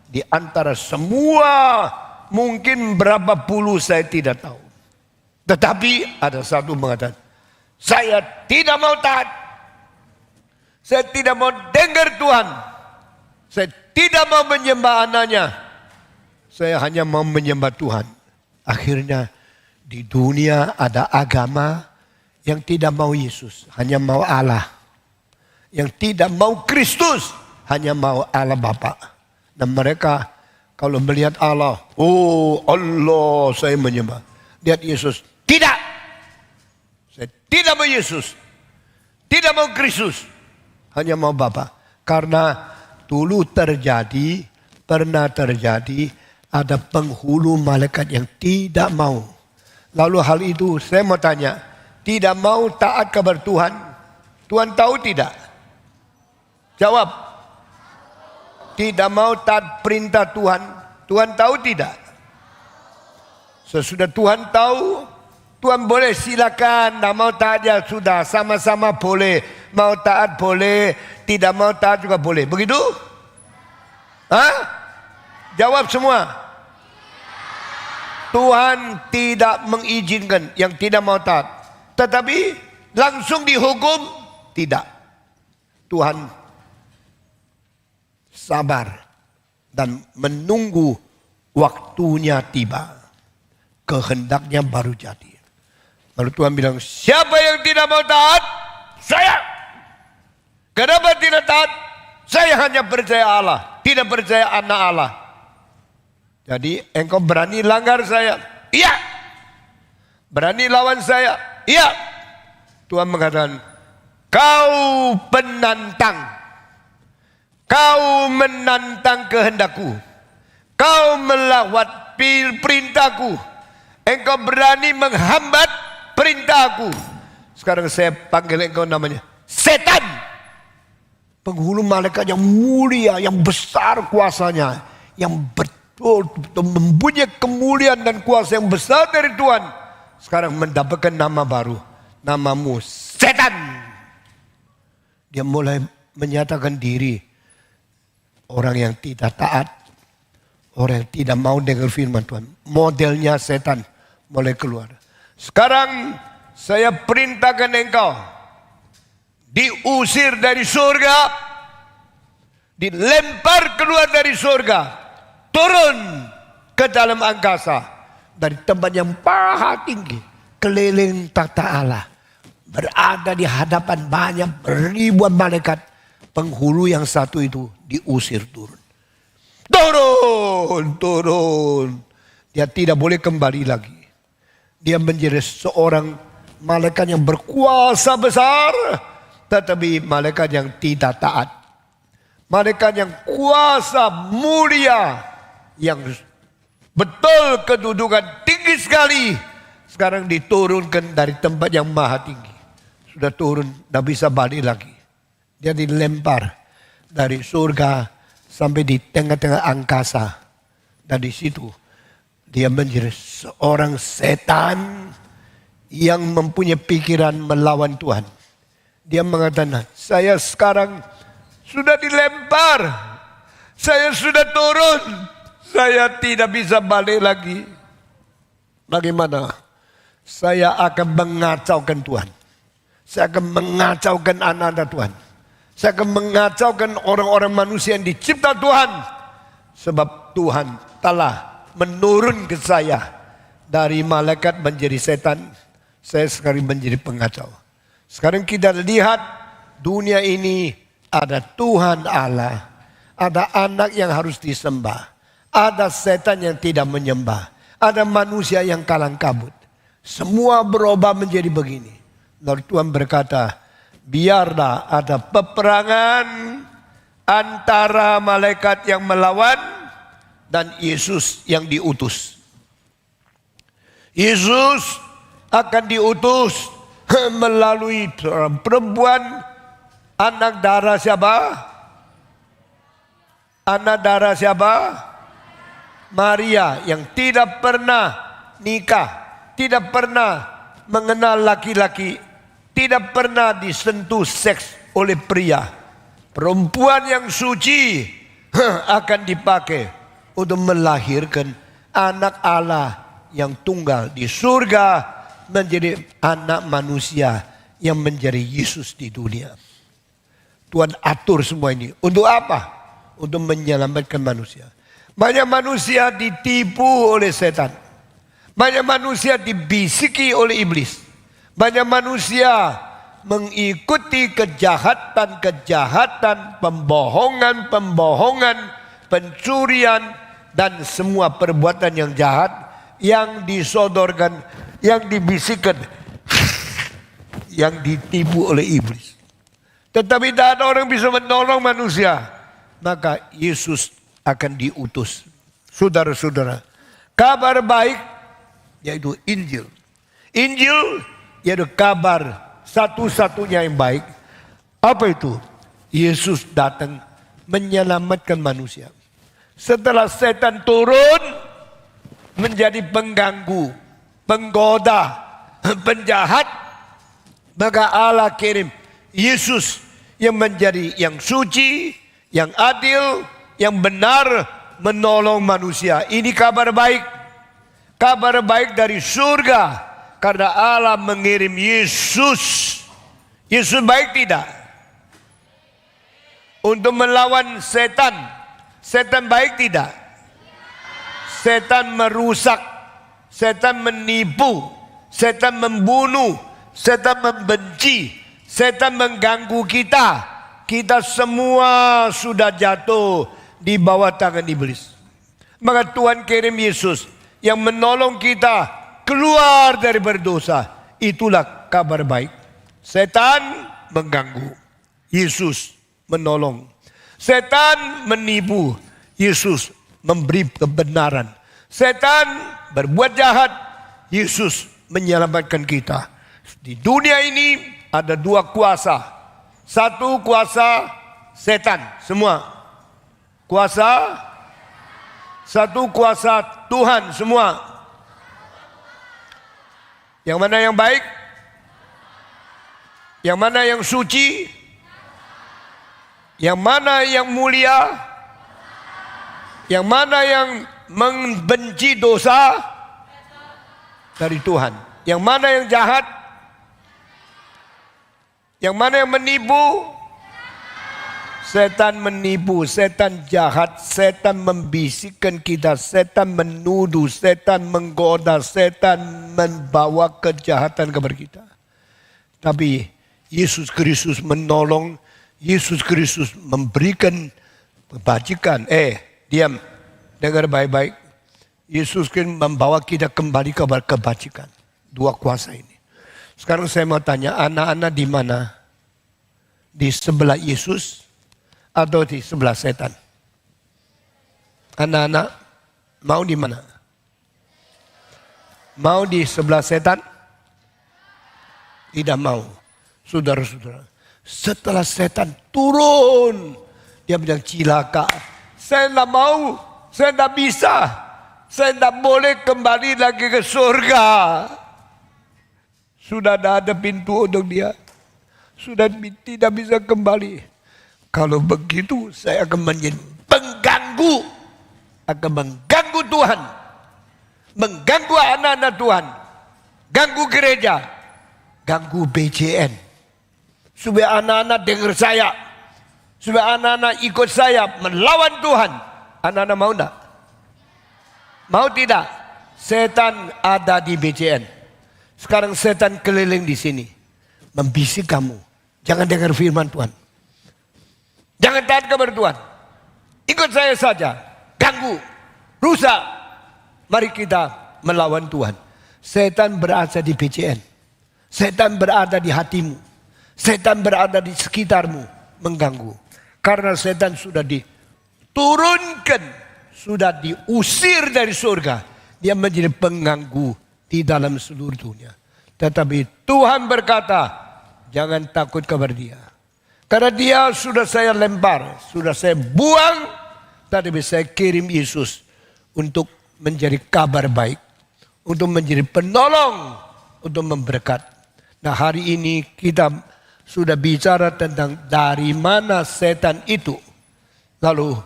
[SPEAKER 1] di antara semua. Mungkin berapa puluh saya tidak tahu. Tetapi ada satu mengatakan, saya tidak mau taat. Saya tidak mau dengar Tuhan. Saya tidak mau menyembah anaknya. Saya hanya mau menyembah Tuhan. Akhirnya di dunia ada agama yang tidak mau Yesus. Hanya mau Allah. Yang tidak mau Kristus. Hanya mau Allah Bapa. Dan mereka kalau melihat Allah. Oh Allah saya menyembah. Lihat Yesus. Tidak. Saya tidak mau Yesus. Tidak mau Kristus. Hanya mau Bapa. Karena dulu pernah terjadi, ada penghulu malaikat yang tidak mau. Lalu hal itu saya mau tanya, tidak mau taat kepada Tuhan. Tuhan tahu tidak? Jawab. Tidak mau taat perintah Tuhan. Tuhan tahu tidak? Sesudah Tuhan tahu, Tuhan boleh silakan. Tidak mau taat ya sudah, sama-sama boleh. Mau taat boleh, tidak mau taat juga boleh. Begitu? Hah? Jawab semua. Tuhan tidak mengizinkan yang tidak mau taat. Tetapi langsung dihukum? Tidak. Tuhan sabar dan menunggu waktunya tiba. Kehendaknya baru jadi. Lalu Tuhan bilang, siapa yang tidak mau taat? Saya. Kenapa tidak taat? Saya hanya percaya Allah, tidak percaya anak Allah. Jadi engkau berani langgar saya? Iya. Berani lawan saya? Iya. Tuhan mengatakan, kau penantang. Kau menantang kehendakku. Kau melawat perintahku. Engkau berani menghambat perintahku. Sekarang saya panggil engkau namanya setan. Penghulu malaikat yang mulia, yang besar kuasanya. Yang betul-betul mempunyai kemuliaan dan kuasa yang besar dari Tuhan. Sekarang mendapatkan nama baru. Namamu setan. Dia mulai menyatakan diri. Orang yang tidak taat. Orang yang tidak mau dengar firman Tuhan. Modelnya setan mulai keluar. Sekarang saya perintahkan engkau. Diusir dari surga. Dilempar keluar dari surga. Turun ke dalam angkasa. Dari tempat yang paha tinggi. Keliling takhta Allah. Berada di hadapan banyak ribuan malaikat. Penghulu yang satu itu diusir turun. Turun. Dia tidak boleh kembali lagi. Dia menjadi seorang malaikat yang berkuasa besar. Tetapi malaikat yang tidak taat. Malaikat yang kuasa mulia. Yang betul kedudukan tinggi sekali. Sekarang diturunkan dari tempat yang maha tinggi. Sudah turun, tidak bisa balik lagi. Dia dilempar dari surga sampai di tengah-tengah angkasa. Dan di situ dia menjadi seorang setan yang mempunyai pikiran melawan Tuhan. Dia mengatakan, saya sekarang sudah dilempar. Saya sudah turun. Saya tidak bisa balik lagi. Bagaimana? Saya akan mengacaukan Tuhan. Saya akan mengacaukan anak-anak Tuhan. Saya akan mengacaukan orang-orang manusia yang dicipta Tuhan. Sebab Tuhan telah menurun ke saya. Dari malaikat menjadi setan. Saya sekarang menjadi pengacau. Sekarang kita lihat dunia ini ada Tuhan Allah. Ada anak yang harus disembah. Ada setan yang tidak menyembah. Ada manusia yang kalang kabut. Semua berubah menjadi begini. Lalu Tuhan berkata, biarlah ada peperangan antara malaikat yang melawan dan Yesus yang diutus. Yesus akan diutus melalui perempuan anak darah siapa? Anak darah siapa? Maria yang tidak pernah nikah, tidak pernah mengenal laki-laki, tidak pernah disentuh seks oleh pria. Perempuan yang suci akan dipakai untuk melahirkan anak Allah yang tunggal di surga menjadi anak manusia yang menjadi Yesus di dunia. Tuhan atur semua ini. Untuk apa? Untuk menyelamatkan manusia. Banyak manusia ditipu oleh setan. Banyak manusia dibisiki oleh iblis. Banyak manusia mengikuti kejahatan-kejahatan, pembohongan-pembohongan, pencurian, dan semua perbuatan yang jahat yang disodorkan, yang dibisikkan, yang ditipu oleh iblis. Tetapi tidak ada orang bisa menolong manusia. Maka Yesus akan diutus. Saudara-saudara, kabar baik yaitu Injil. Injil yaitu kabar satu-satunya yang baik. Apa itu? Yesus datang menyelamatkan manusia. Setelah setan turun menjadi pengganggu, penggoda, penjahat, maka Allah kirim Yesus yang menjadi yang suci, yang adil, yang benar, menolong manusia. Ini kabar baik. Kabar baik dari surga. Karena Allah mengirim Yesus. Yesus baik tidak? Untuk melawan setan. Setan baik tidak? Setan merusak. Setan menipu. Setan membunuh. Setan membenci. Setan mengganggu kita. Kita semua sudah jatuh di bawah tangan iblis. Maka Tuhan kirim Yesus yang menolong kita keluar dari berdosa. Itulah kabar baik. Setan mengganggu, Yesus menolong. Setan menipu, Yesus memberi kebenaran. Setan berbuat jahat, Yesus menyelamatkan kita. Di dunia ini ada dua kuasa. Satu kuasa setan, semua. Kuasa, satu kuasa Tuhan, semua. Yang mana yang baik? Yang mana yang suci? Yang mana yang mulia? Yang mana yang membenci dosa? Dari Tuhan. Yang mana yang jahat? Yang mana yang menipu? Setan menipu, setan jahat, setan membisikkan kita, setan menuduh, setan menggoda, setan membawa kejahatan kepada kita. Tapi Yesus Kristus menolong, Yesus Kristus memberikan kebajikan. Diam, dengar baik-baik. Yesus Kristus membawa kita kembali kepada kebajikan. Dua kuasa ini. Sekarang saya mau tanya, anak-anak di mana? Di sebelah Yesus atau di sebelah setan? Anak-anak mau di mana? Mau di sebelah setan? Tidak mau. Saudara-saudara, setelah setan turun, dia bilang cilaka. Saya tidak mau, saya tidak bisa, saya tidak boleh kembali lagi ke surga. Sudah ada pintu untuk dia. Sudah tidak bisa kembali. Kalau begitu saya akan menjadi pengganggu. Akan mengganggu Tuhan. Mengganggu anak-anak Tuhan. Ganggu gereja. Ganggu BJN. Supaya anak-anak dengar saya. Supaya anak-anak ikut saya melawan Tuhan. Anak-anak mau tidak? Mau tidak? Setan ada di BJN. Sekarang setan keliling di sini. Membisik kamu. Jangan dengar firman Tuhan. Jangan taat kepada Tuhan. Ikut saya saja. Ganggu. Rusak. Mari kita melawan Tuhan. Setan berada di BCN. Setan berada di hatimu. Setan berada di sekitarmu. Mengganggu. Karena setan sudah diturunkan. Sudah diusir dari surga. Dia menjadi pengganggu di dalam seluruh dunia. Tetapi Tuhan berkata, jangan takut kepada dia. Karena dia sudah saya lempar, sudah saya buang, tetapi saya kirim Yesus untuk menjadi kabar baik, untuk menjadi penolong, untuk memberkat. Nah, hari ini kita sudah bicara tentang dari mana setan itu. Lalu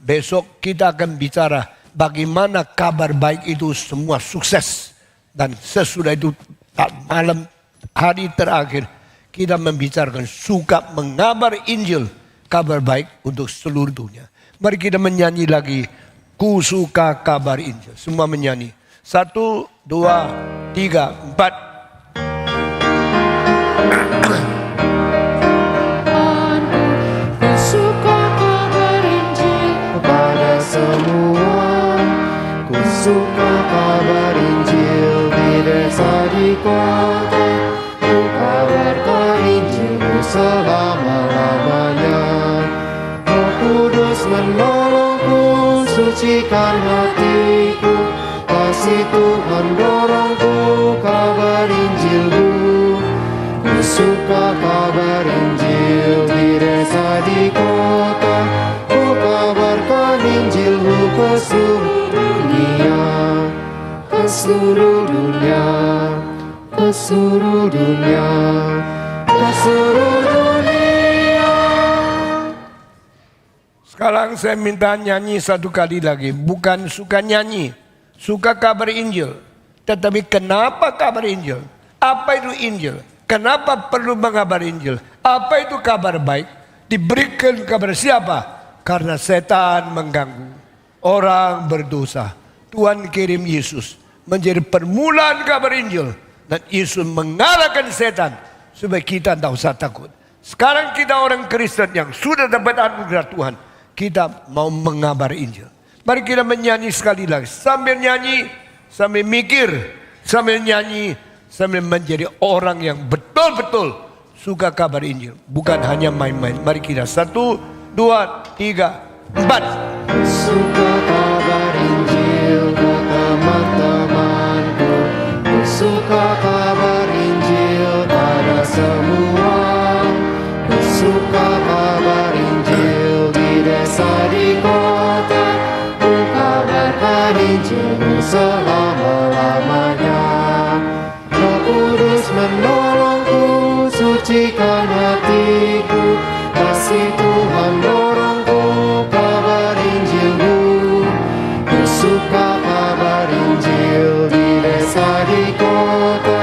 [SPEAKER 1] besok kita akan bicara bagaimana kabar baik itu semua sukses. Dan sesudah itu malam hari terakhir kita membicarakan suka mengabar Injil, kabar baik untuk seluruh dunia. Mari kita menyanyi lagi, ku suka kabar Injil. Semua menyanyi. 1, 2, 3, 4.
[SPEAKER 2] Ku suka kabar Injil kepada semua. Ku suka kabar Injil di desa di kota. Ku kabarkan Injilmu selama-lamanya. Roh Kudus menolongku, sucikan hatiku. Kasih Tuhan dorongku, kabar Injilmu. Ku suka kabar Injil di desa di kota. Ku kabarkan Injilmu ke seluruh dunia. Ke seluruh dunia. Ke seluruh dunia. Ke seluruh dunia.
[SPEAKER 1] Sekarang saya minta nyanyi satu kali lagi. Bukan suka nyanyi, suka kabar Injil. Tetapi kenapa kabar Injil? Apa itu Injil? Kenapa perlu mengabar Injil? Apa itu kabar baik? Diberikan kepada siapa? Karena setan mengganggu. Orang berdosa. Tuhan kirim Yesus menjadi permulaan kabar Injil. Dan Yesus mengalahkan setan supaya kita tidak usah takut. Sekarang kita orang Kristen yang sudah dapat anugerah Tuhan. Kita mau mengabar Injil. Mari kita menyanyi sekali lagi. Sambil nyanyi, sambil mikir, sambil nyanyi, sambil menjadi orang yang betul-betul suka kabar Injil. Bukan hanya main-main. Mari kita 1, 2, 3, 4.
[SPEAKER 2] Suka kabar Injil ke teman-temanku. Suka kabar Injil pada semua. Suka kabar Injil di desa di kota. Ku kabarkan Injil selama-lamanya. Roh Kudus menolongku, sucikan hatiku. Kasih Tuhan dorongku, kabar Injilmu. Ku suka kabar Injil di desa di kota.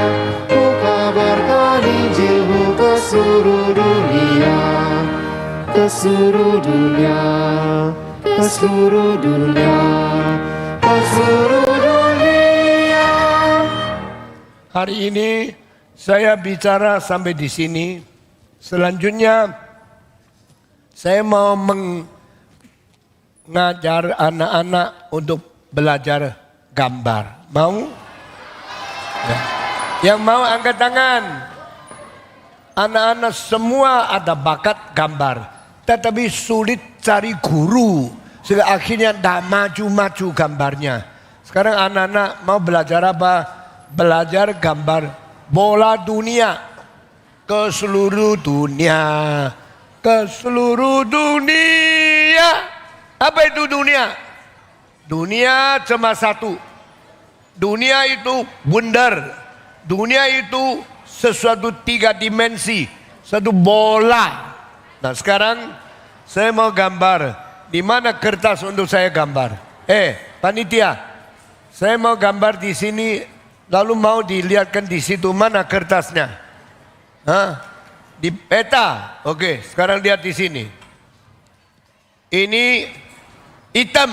[SPEAKER 2] Ku kabarkan Injilmu ke seluruh dunia. Ke seluruh dunia. Ke seluruh dunia. Ke seluruh dunia.
[SPEAKER 1] Hari ini saya bicara sampai di sini. Selanjutnya saya mau mengajar anak-anak untuk belajar gambar. Mau? Ya. Yang mau angkat tangan. Anak-anak semua ada bakat gambar. Tetapi sulit cari guru. Sehingga akhirnya tidak maju-maju gambarnya. Sekarang anak-anak mau belajar apa? Belajar gambar bola dunia. Ke seluruh dunia. Ke seluruh dunia. Apa itu dunia? Dunia cuma satu. Dunia itu bundar. Dunia itu sesuatu 3 dimensi. Satu bola. Nah sekarang saya mau gambar. Di mana kertas untuk saya gambar? Panitia. Saya mau gambar di sini. Lalu mau dilihatkan di situ mana kertasnya? Hah? Di peta. Oke, sekarang lihat di sini. Ini hitam.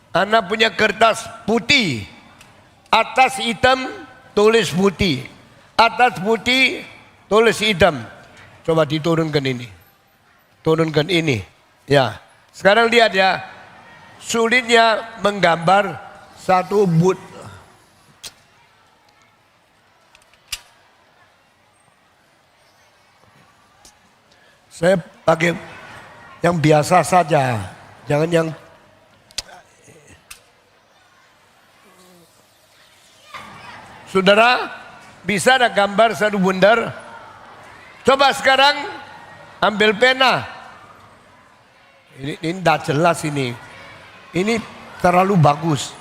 [SPEAKER 1] Anak punya kertas putih. Atas hitam tulis putih. Atas putih tulis hitam. Coba diturunkan ini. Turunkan ini. Ya. Sekarang lihat ya. Sulitnya menggambar satu Saya pakai yang biasa saja, jangan yang Saudara, bisa ada gambar satu bundar? Coba sekarang ambil pena. Ini tidak jelas ini. Ini terlalu bagus.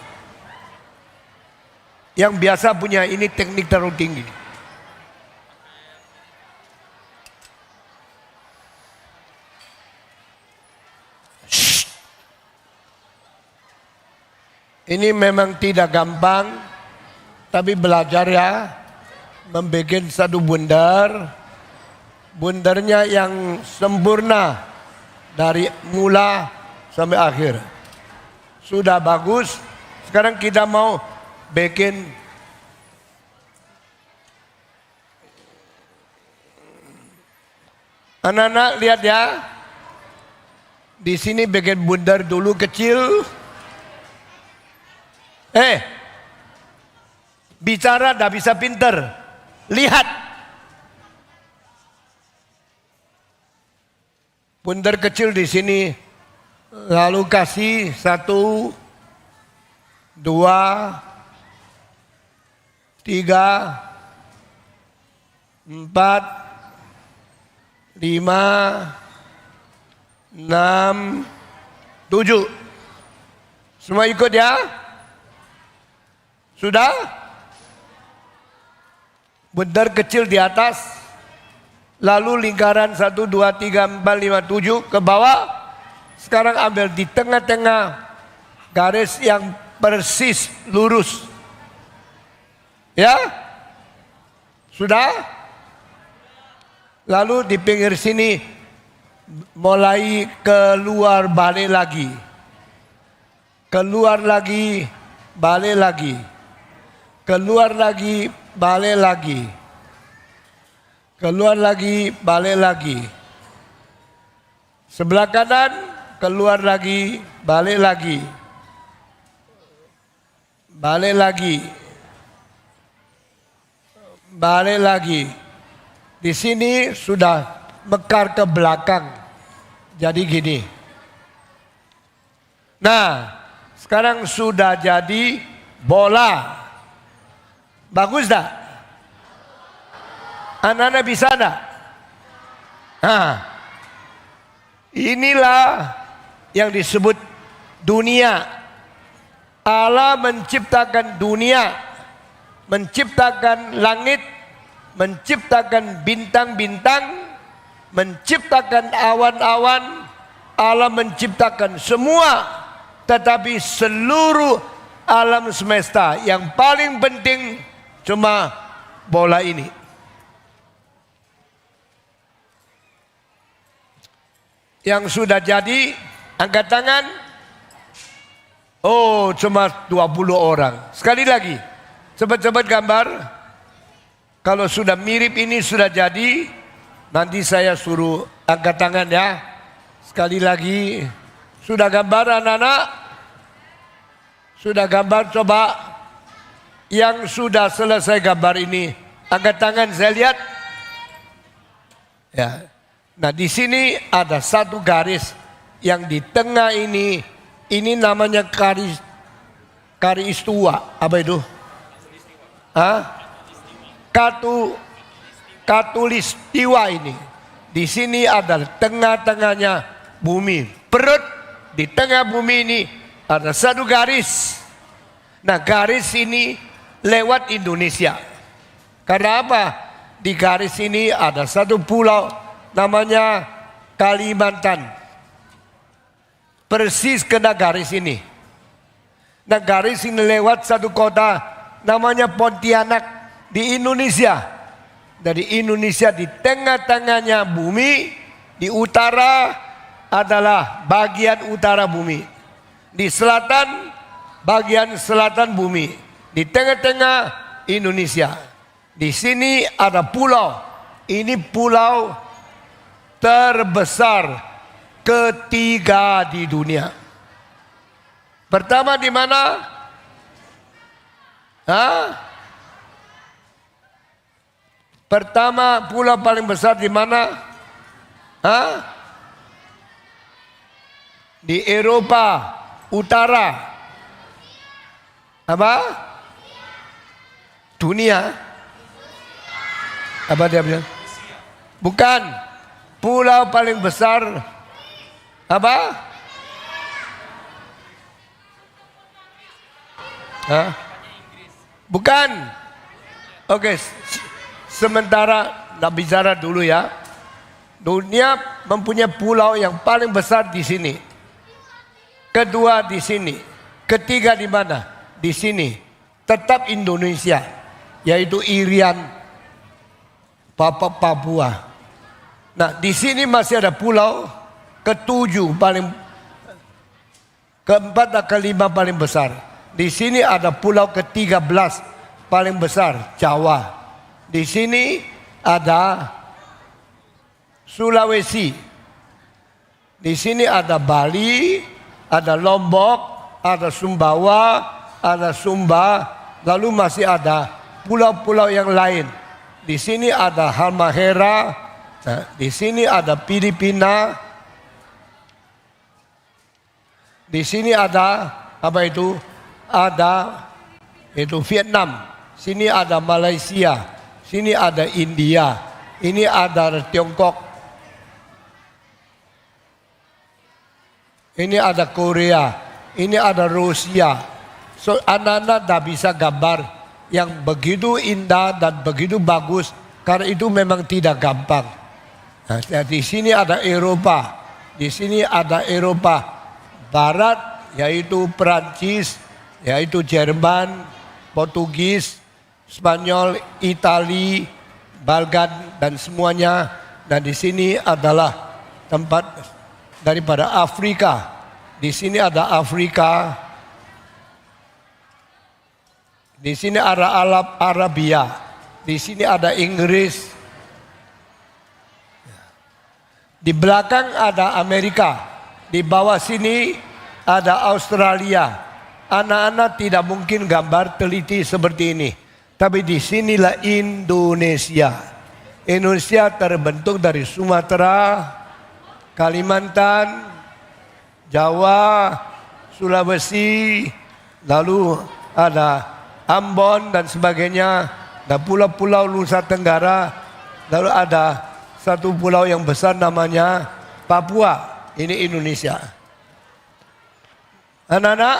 [SPEAKER 1] Yang biasa punya ini teknik terlalu tinggi. Ini memang tidak gampang, tapi belajar ya, membuat satu bundar, bundarnya yang sempurna dari mula sampai akhir. Sudah bagus, sekarang kita mau bikin anak-anak lihat ya, di sini bikin bundar dulu kecil. Bicara dah bisa pinter. Lihat. Bundar kecil di sini. Lalu kasih 1, 2, 3, 4, 5, 6, 7. Semua ikut ya? Sudah? Bundar kecil di atas. Lalu lingkaran 1, 2, 3, 4, 5, 7 ke bawah. Sekarang ambil di tengah-tengah garis yang persis lurus. Ya? Sudah? Lalu di pinggir sini mulai keluar balik lagi. Keluar lagi, balik lagi. Keluar lagi, balik lagi. Keluar lagi, balik lagi. Sebelah kanan, keluar lagi, balik lagi. Balik lagi. Balik lagi. Di sini sudah mekar ke belakang. Jadi gini. Nah, sekarang sudah jadi bola. Bagus tak? Anak-anak bisa tak? Nah, inilah yang disebut dunia. Allah menciptakan dunia, menciptakan langit, menciptakan bintang-bintang, menciptakan awan-awan. Allah menciptakan semua. Tetapi seluruh alam semesta yang paling penting cuma bola ini. Yang sudah jadi, angkat tangan. Oh, cuma 20 orang. Sekali lagi, cepat-cepat gambar. Kalau sudah mirip ini sudah jadi, nanti saya suruh angkat tangan ya. Sekali lagi. Sudah gambar anak-anak? Sudah gambar coba. Yang sudah selesai gambar ini, angkat tangan saya lihat. Ya. Nah, di sini ada satu garis yang di tengah ini namanya kariistua. Apa itu? Hah? Katulistiwa ini. Di sini ada tengah-tengahnya bumi. Perut di tengah bumi ini ada satu garis. Nah, garis ini lewat Indonesia. Karena apa? Di garis ini ada satu pulau namanya Kalimantan. Persis kena garis ini. Nah, garis ini lewat satu kota namanya Pontianak di Indonesia. Dari Indonesia di tengah-tengahnya bumi, di utara adalah bagian utara bumi. Di selatan, bagian selatan bumi. Di tengah-tengah Indonesia. Di sini ada pulau. Ini pulau terbesar ketiga di dunia. Pertama di mana? Hah? Pertama pulau paling besar di mana? Hah? Di Eropa Utara. Apa? Dunia. Apa dia bilang? Bukan. Pulau paling besar. Apa? Hah? Bukan. Oke. Sementara nak bicara dulu ya. Dunia mempunyai pulau yang paling besar di sini. Kedua di sini. Ketiga di mana? Di sini. Tetap Indonesia. Yaitu Irian, Papua. Nah, di sini masih ada pulau ketujuh paling, keempat dan kelima paling besar. Di sini ada pulau ke-13 paling besar, Jawa. Di sini ada Sulawesi. Di sini ada Bali, ada Lombok, ada Sumbawa, ada Sumba, lalu masih ada pulau-pulau yang lain. Di sini ada Halmahera, nah, di sini ada Filipina, di sini ada apa itu? Ada itu Vietnam, sini ada Malaysia, sini ada India, ini ada Tiongkok, ini ada Korea, ini ada Rusia. So, anak-anak tak bisa gambar yang begitu indah dan begitu bagus, karena itu memang tidak gampang. Nah, di sini ada Eropa, Di sini ada Eropa Barat, yaitu Perancis, yaitu Jerman, Portugis, Spanyol, Itali, Balkan, dan semuanya. Dan di sini adalah tempat daripada Afrika. Di sini ada Afrika. Di sini ada Arabia. Di sini ada Inggris. Di belakang ada Amerika. Di bawah sini ada Australia. Anak-anak tidak mungkin gambar teliti seperti ini. Tapi di sinilah Indonesia. Indonesia terbentuk dari Sumatera, Kalimantan, Jawa, Sulawesi, lalu ada Ambon dan sebagainya, dan pulau-pulau Nusa Tenggara, lalu ada satu pulau yang besar namanya Papua. Ini Indonesia. Anak-anak,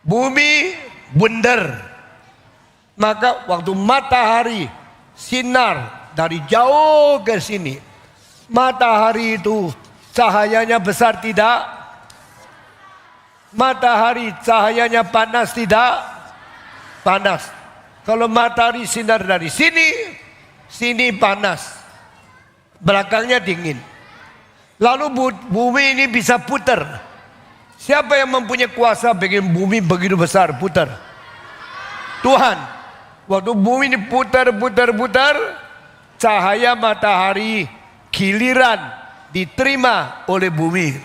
[SPEAKER 1] bumi bundar. Maka waktu matahari sinar dari jauh ke sini, matahari itu cahayanya besar tidak? Matahari cahayanya panas tidak? Panas. Kalau matahari sinar dari sini, sini panas, belakangnya dingin. Lalu bumi ini bisa putar. Siapa yang mempunyai kuasa bikin bumi begitu besar putar? Tuhan. Waktu bumi ini putar, cahaya matahari giliran diterima oleh bumi.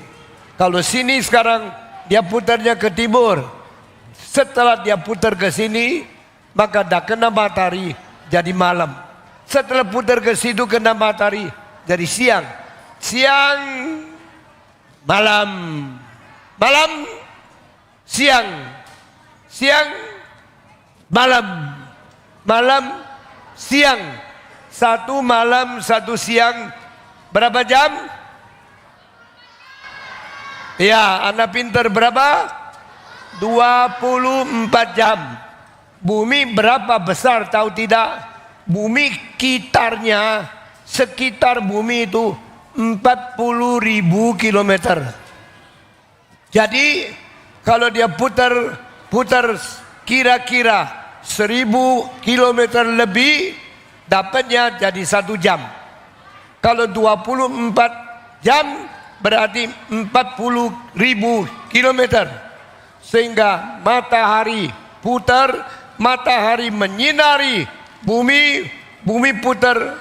[SPEAKER 1] Kalau sini sekarang dia putarnya ke timur. Setelah dia putar ke sini, maka dah kena matahari jadi malam. Setelah putar ke situ kena matahari jadi siang. Siang, malam, malam, siang, siang, malam, malam, siang. Satu malam, satu siang. Berapa jam? Ya, anak pintar berapa? 24 jam. Bumi berapa besar tahu tidak? Bumi kitarnya, sekitar bumi itu 40.000 kilometer. Jadi kalau dia putar kira-kira 1000 kilometer lebih, dapatnya jadi 1 jam. Kalau 24 jam berarti 40.000 kilometer. Sehingga matahari putar, matahari menyinari bumi, bumi putar.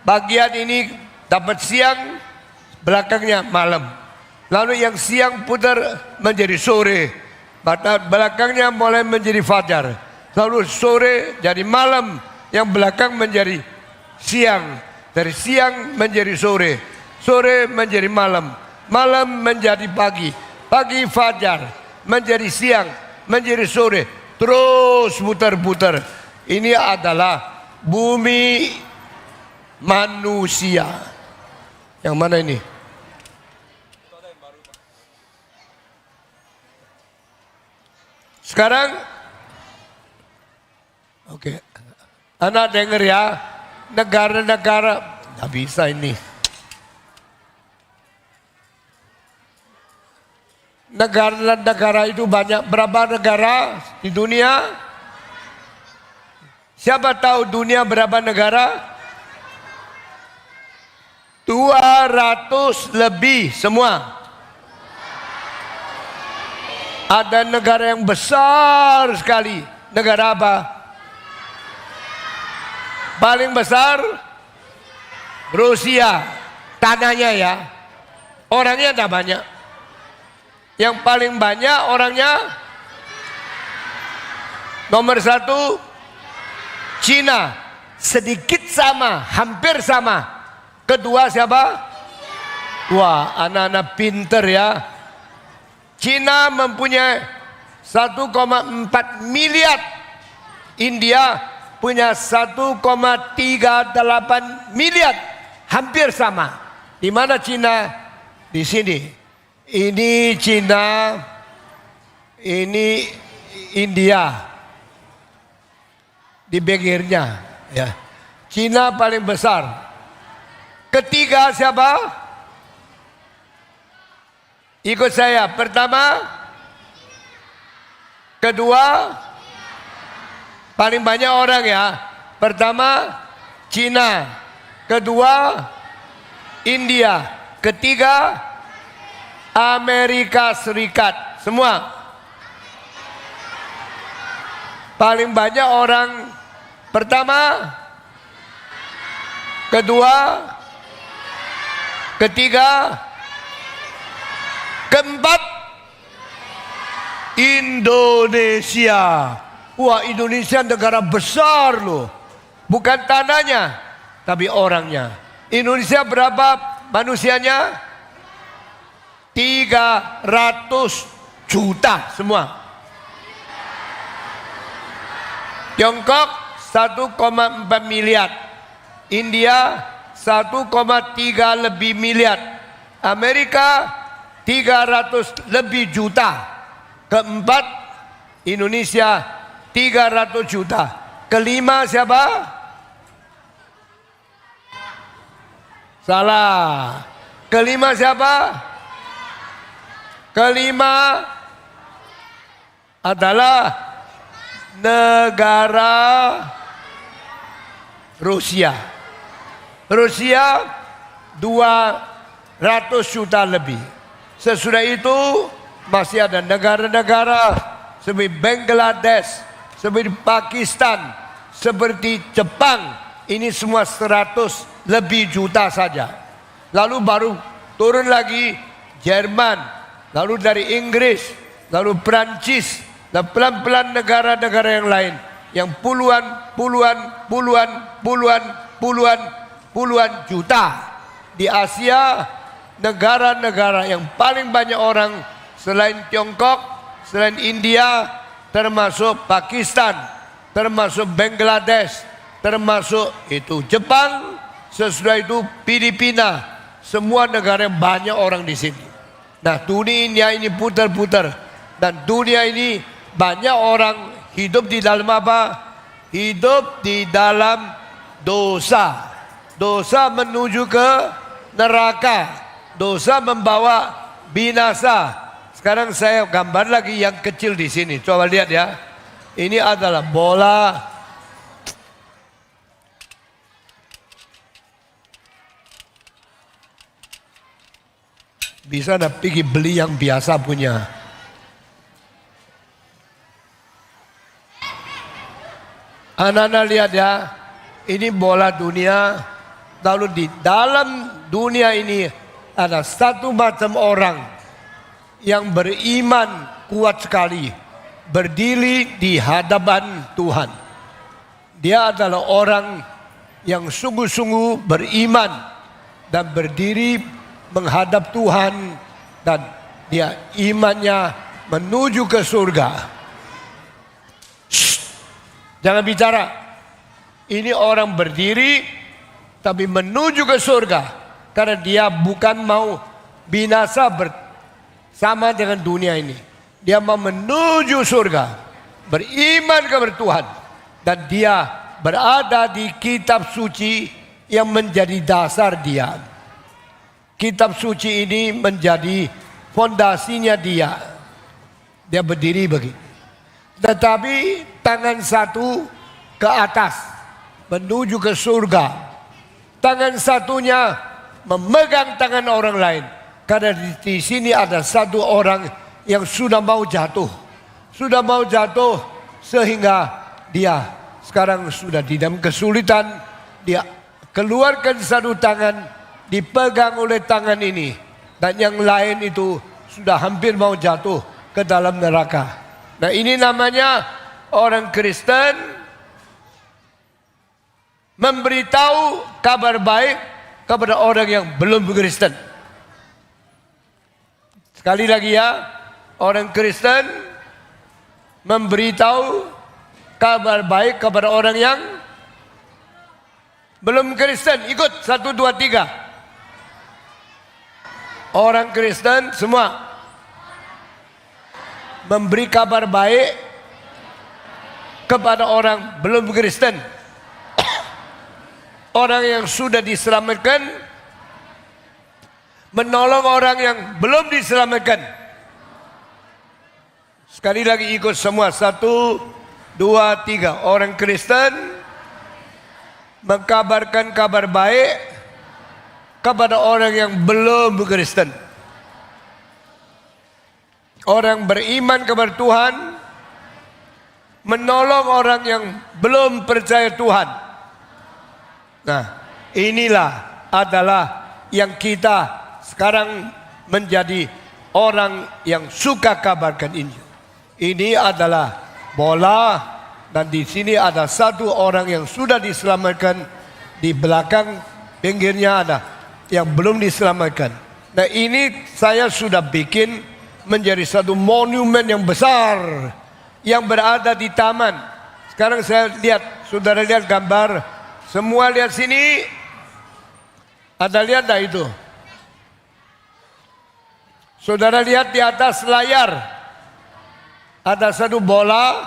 [SPEAKER 1] Bagian ini dapat siang, belakangnya malam. Lalu yang siang putar menjadi sore, belakangnya mulai menjadi fajar. Lalu sore jadi malam, yang belakang menjadi siang. Dari siang menjadi sore, sore menjadi malam, malam menjadi pagi, pagi fajar, menjadi siang, menjadi sore, terus putar-putar. Ini adalah bumi manusia. Yang mana ini? Sekarang, oke, anak dengar ya. Negara-negara, nggak bisa ini. Negara-negara itu banyak. Berapa negara di dunia? Siapa tahu dunia berapa negara? 200 lebih semua. Ada negara yang besar sekali. Negara apa? Paling besar Rusia, tanahnya ya. Orangnya ada banyak. Yang paling banyak orangnya nomor 1 Cina, sedikit sama, hampir sama. Kedua siapa? Wah, anak-anak pinter ya. Cina mempunyai 1,4 miliar. India punya 1,38 miliar, hampir sama. Di mana Cina? Di sini. Ini Cina, ini India. Di pinggirnya, ya. Cina paling besar. Ketiga siapa? Ikut saya. Pertama, kedua, paling banyak orang ya. Pertama, Cina. Kedua, India. Ketiga, Amerika Serikat. Semua. Paling banyak orang pertama, kedua, ketiga, keempat, Indonesia. Wah, Indonesia negara besar loh. Bukan tanahnya, tapi orangnya. Indonesia berapa manusianya? 300 juta semua. Tiongkok 1,4 miliar. India 1,3 lebih miliar. Amerika 300 lebih juta. Keempat, Indonesia 300 juta. Kelima siapa? Salah. Kelima siapa? Kelima adalah negara Rusia. Rusia 200 juta lebih. Sesudah itu masih ada negara-negara seperti Bangladesh, seperti Pakistan, seperti Jepang. Ini semua 100 lebih juta saja. Lalu baru turun lagi Jerman, lalu dari Inggris, lalu Prancis, dan pelan-pelan negara-negara yang lain yang puluhan juta. Di Asia, negara-negara yang paling banyak orang selain Tiongkok, selain India, termasuk Pakistan, termasuk Bangladesh, termasuk itu Jepang, sesudah itu Filipina. Semua negara yang banyak orang di sini. Nah, dunia ini putar-putar, dan dunia ini banyak orang hidup di dalam apa? Hidup di dalam dosa. Dosa menuju ke neraka. Dosa membawa binasa. Sekarang saya gambar lagi yang kecil di sini. Coba lihat ya. Ini adalah bola. Bisa anda pergi beli yang biasa punya. Anak-anak lihat ya. Ini bola dunia. Lalu di dalam dunia ini ada satu macam orang yang beriman kuat sekali, berdiri di hadapan Tuhan. Dia adalah orang yang sungguh-sungguh beriman dan berdiri menghadap Tuhan, dan dia imannya menuju ke surga. Shh, jangan bicara. Ini orang berdiri tapi menuju ke surga, karena dia bukan mau binasa bersama dengan dunia ini. Dia mau menuju surga, beriman kepada Tuhan, dan dia berada di kitab suci yang menjadi dasar dia. Kitab suci ini menjadi fondasinya dia. Dia berdiri begini. Tetapi tangan satu ke atas menuju ke surga. Tangan satunya memegang tangan orang lain. Karena di sini ada satu orang yang sudah mau jatuh. Sudah mau jatuh sehingga dia sekarang sudah di dalam kesulitan. Dia keluarkan satu tangan, dipegang oleh tangan ini, dan yang lain itu sudah hampir mau jatuh ke dalam neraka. Nah, ini namanya orang Kristen memberitahu kabar baik kepada orang yang belum Kristen. Sekali lagi ya, orang Kristen memberitahu kabar baik kepada orang yang belum Kristen. Ikut 1, 2, 3. Orang Kristen semua memberi kabar baik kepada orang belum Kristen. Orang yang sudah diselamatkan menolong orang yang belum diselamatkan. Sekali lagi ikut semua. 1, 2, 3. Orang Kristen mengkabarkan kabar baik kepada orang yang belum Kristen. Orang beriman kepada Tuhan menolong orang yang belum percaya Tuhan. Nah, inilah adalah yang kita sekarang menjadi orang yang suka kabarkan Injil. Ini adalah bola dan di sini ada satu orang yang sudah diselamatkan, di belakang pinggirnya ada yang belum diselamatkan. Nah, ini saya sudah bikin menjadi satu monumen yang besar yang berada di taman. Sekarang saya lihat, saudara lihat gambar, semua lihat sini. Ada lihat dah itu? Saudara lihat di atas layar ada satu bola,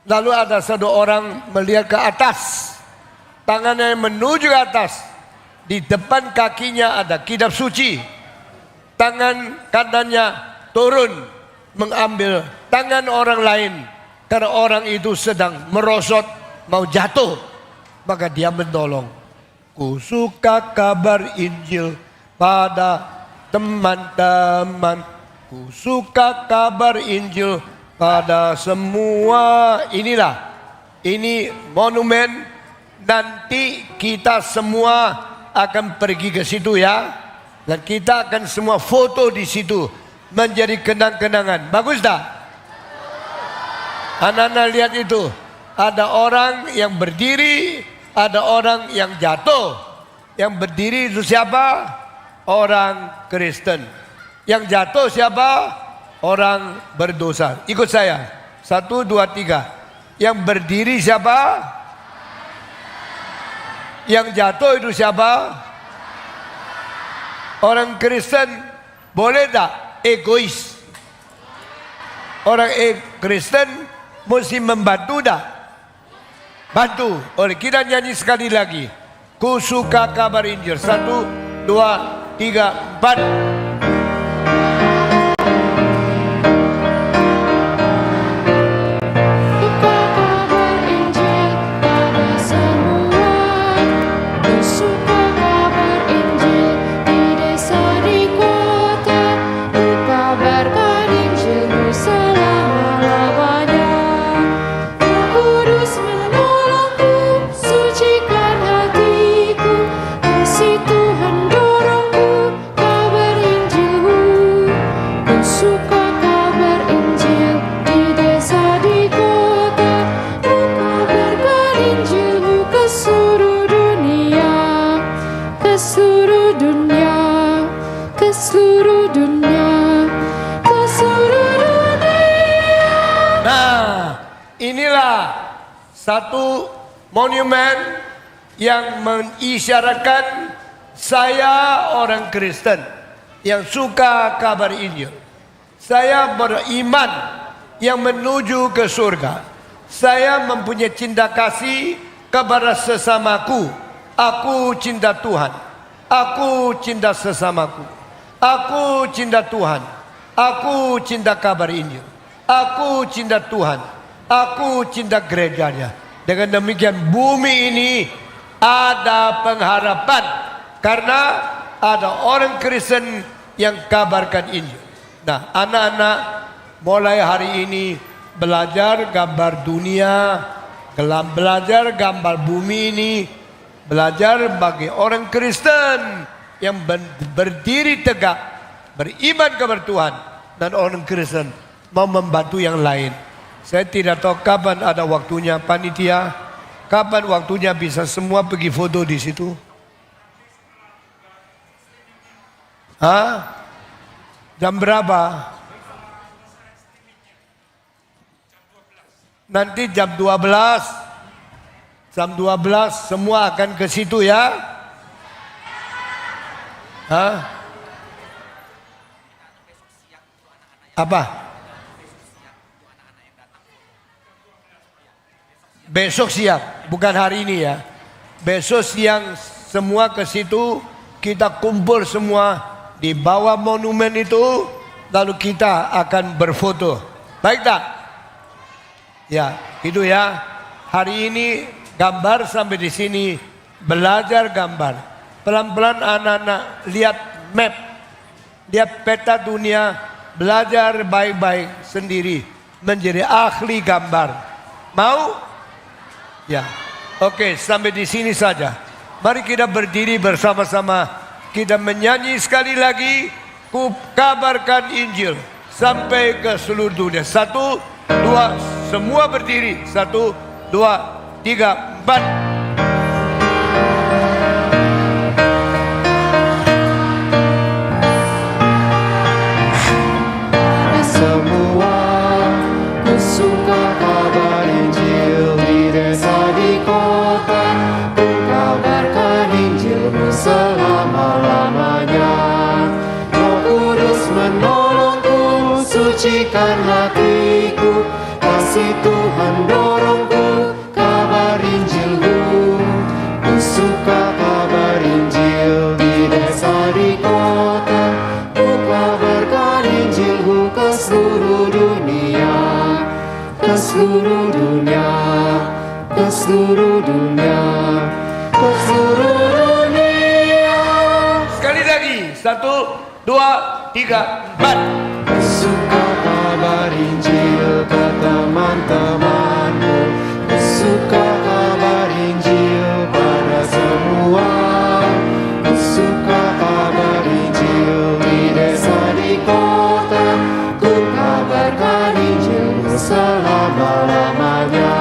[SPEAKER 1] lalu ada satu orang melihat ke atas, tangannya menuju ke atas. Di depan kakinya ada kitab suci, tangan kanannya turun mengambil tangan orang lain karena orang itu sedang merosot mau jatuh, maka dia menolong. Ku suka kabar Injil pada teman-teman. Ku suka kabar Injil pada semua. Ini monumen. Nanti kita semua akan pergi ke situ ya. Dan kita akan semua foto di situ menjadi kenang-kenangan. Bagus tak? Anak-anak lihat itu. Ada orang yang berdiri, ada orang yang jatuh. Yang berdiri itu siapa? Orang Kristen. Yang jatuh siapa? Orang berdosa. Ikut saya. 1, 2, 3. Yang berdiri siapa? Yang jatuh itu siapa? Orang Kristen. Boleh tak egois? Orang Kristen mesti membantu tak? Bantu. Oleh kita nyanyi sekali lagi. Ku suka kabar Injil. 1, 2, 3, 4. Satu monumen yang mengisyaratkan saya orang Kristen yang suka kabar Injil. Saya beriman yang menuju ke surga. Saya mempunyai cinta kasih kepada sesamaku. Aku cinta Tuhan. Aku cinta sesamaku. Aku cinta Tuhan. Aku cinta kabar Injil. Aku cinta Tuhan. Aku cinta gerejanya. Dengan demikian bumi ini ada pengharapan. Karena ada orang Kristen yang kabarkan Injil. Nah, anak-anak mulai hari ini belajar gambar dunia, belajar gambar bumi ini, belajar bagi orang Kristen yang berdiri tegak, beriman kepada Tuhan, dan orang Kristen mau membantu yang lain. Saya tidak tahu kapan ada waktunya panitia, kapan waktunya bisa semua pergi foto di situ. Hah? Jam berapa? Nanti jam 12. Jam 12 semua akan ke situ ya. Hah? Apa? Besok siang, bukan hari ini ya. Besok siang semua ke situ, kita kumpul semua di bawah monumen itu, lalu kita akan berfoto. Baik tak? Ya, itu ya. Hari ini gambar sampai di sini, belajar gambar. Pelan-pelan anak-anak lihat map, lihat peta dunia, belajar baik-baik sendiri, menjadi ahli gambar. Mau? Ya. Oke, sampai di sini saja. Mari kita berdiri bersama-sama. Kita menyanyi sekali lagi, ku kabarkan Injil sampai ke seluruh dunia. 1, 2, semua berdiri. 1, 2, 3, 4.
[SPEAKER 2] Semua ku suka kabar Injil di desa di kota, ku kabarkan Injilmu selama-lamanya. Roh Kudus menolongku, sucikan hatiku, kasih Tuhan dorongku, kabar Injilmu. Ku suka kabar Injil di desa di kota, ku kabarkan Injilmu ke seluruh dunia, ke seluruh dunia, ke seluruh dunia, ke seluruh dunia.
[SPEAKER 1] Sekali lagi. 1, 2, 3, 4.
[SPEAKER 2] Ku suka kabar Injil ke teman-temanku, ku suka kabar Injil pada semua. Ku suka kabar Injil di desa di kota, ku kabarkan Injilmu selama-lamanya.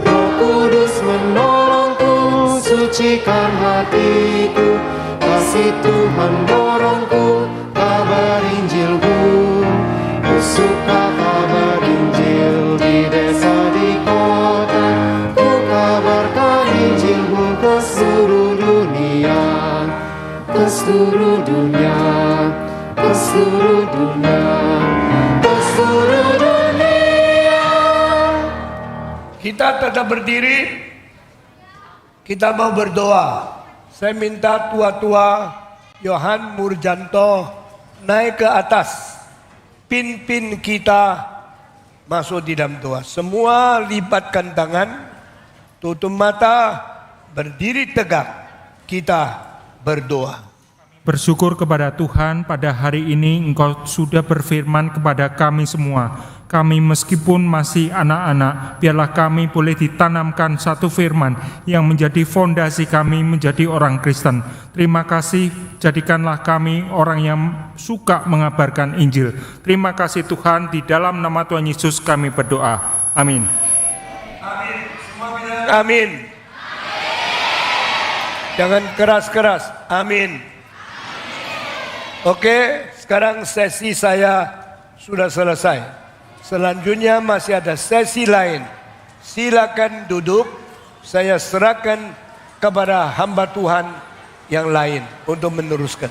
[SPEAKER 2] Roh Kudus menolongku, sucikan hatiku, kasih Tuhan dorongku, kabar Injilmu. Ku suka kabar Injil di desa di kota, ku kabarkan Injilmu ke seluruh dunia, ke seluruh dunia, ke seluruh dunia, ke seluruh dunia.
[SPEAKER 1] Kita tetap berdiri. Kita mau berdoa. Saya minta tua-tua Yohan Murjanto naik ke atas. Pimpin kita masuk di dalam doa. Semua lipatkan tangan, tutup mata, berdiri tegak. Kita berdoa.
[SPEAKER 3] Bersyukur kepada Tuhan, pada hari ini Engkau sudah berfirman kepada kami semua. Kami meskipun masih anak-anak, biarlah kami boleh ditanamkan satu firman yang menjadi fondasi kami menjadi orang Kristen. Terima kasih, jadikanlah kami orang yang suka mengabarkan Injil. Terima kasih Tuhan, di dalam nama Tuhan Yesus kami berdoa. Amin.
[SPEAKER 1] Amin. Semua bilang amin. Jangan keras-keras. Amin. Oke, sekarang sesi saya sudah selesai. Selanjutnya masih ada sesi lain. Silakan duduk. Saya serahkan kepada hamba Tuhan yang lain untuk meneruskan.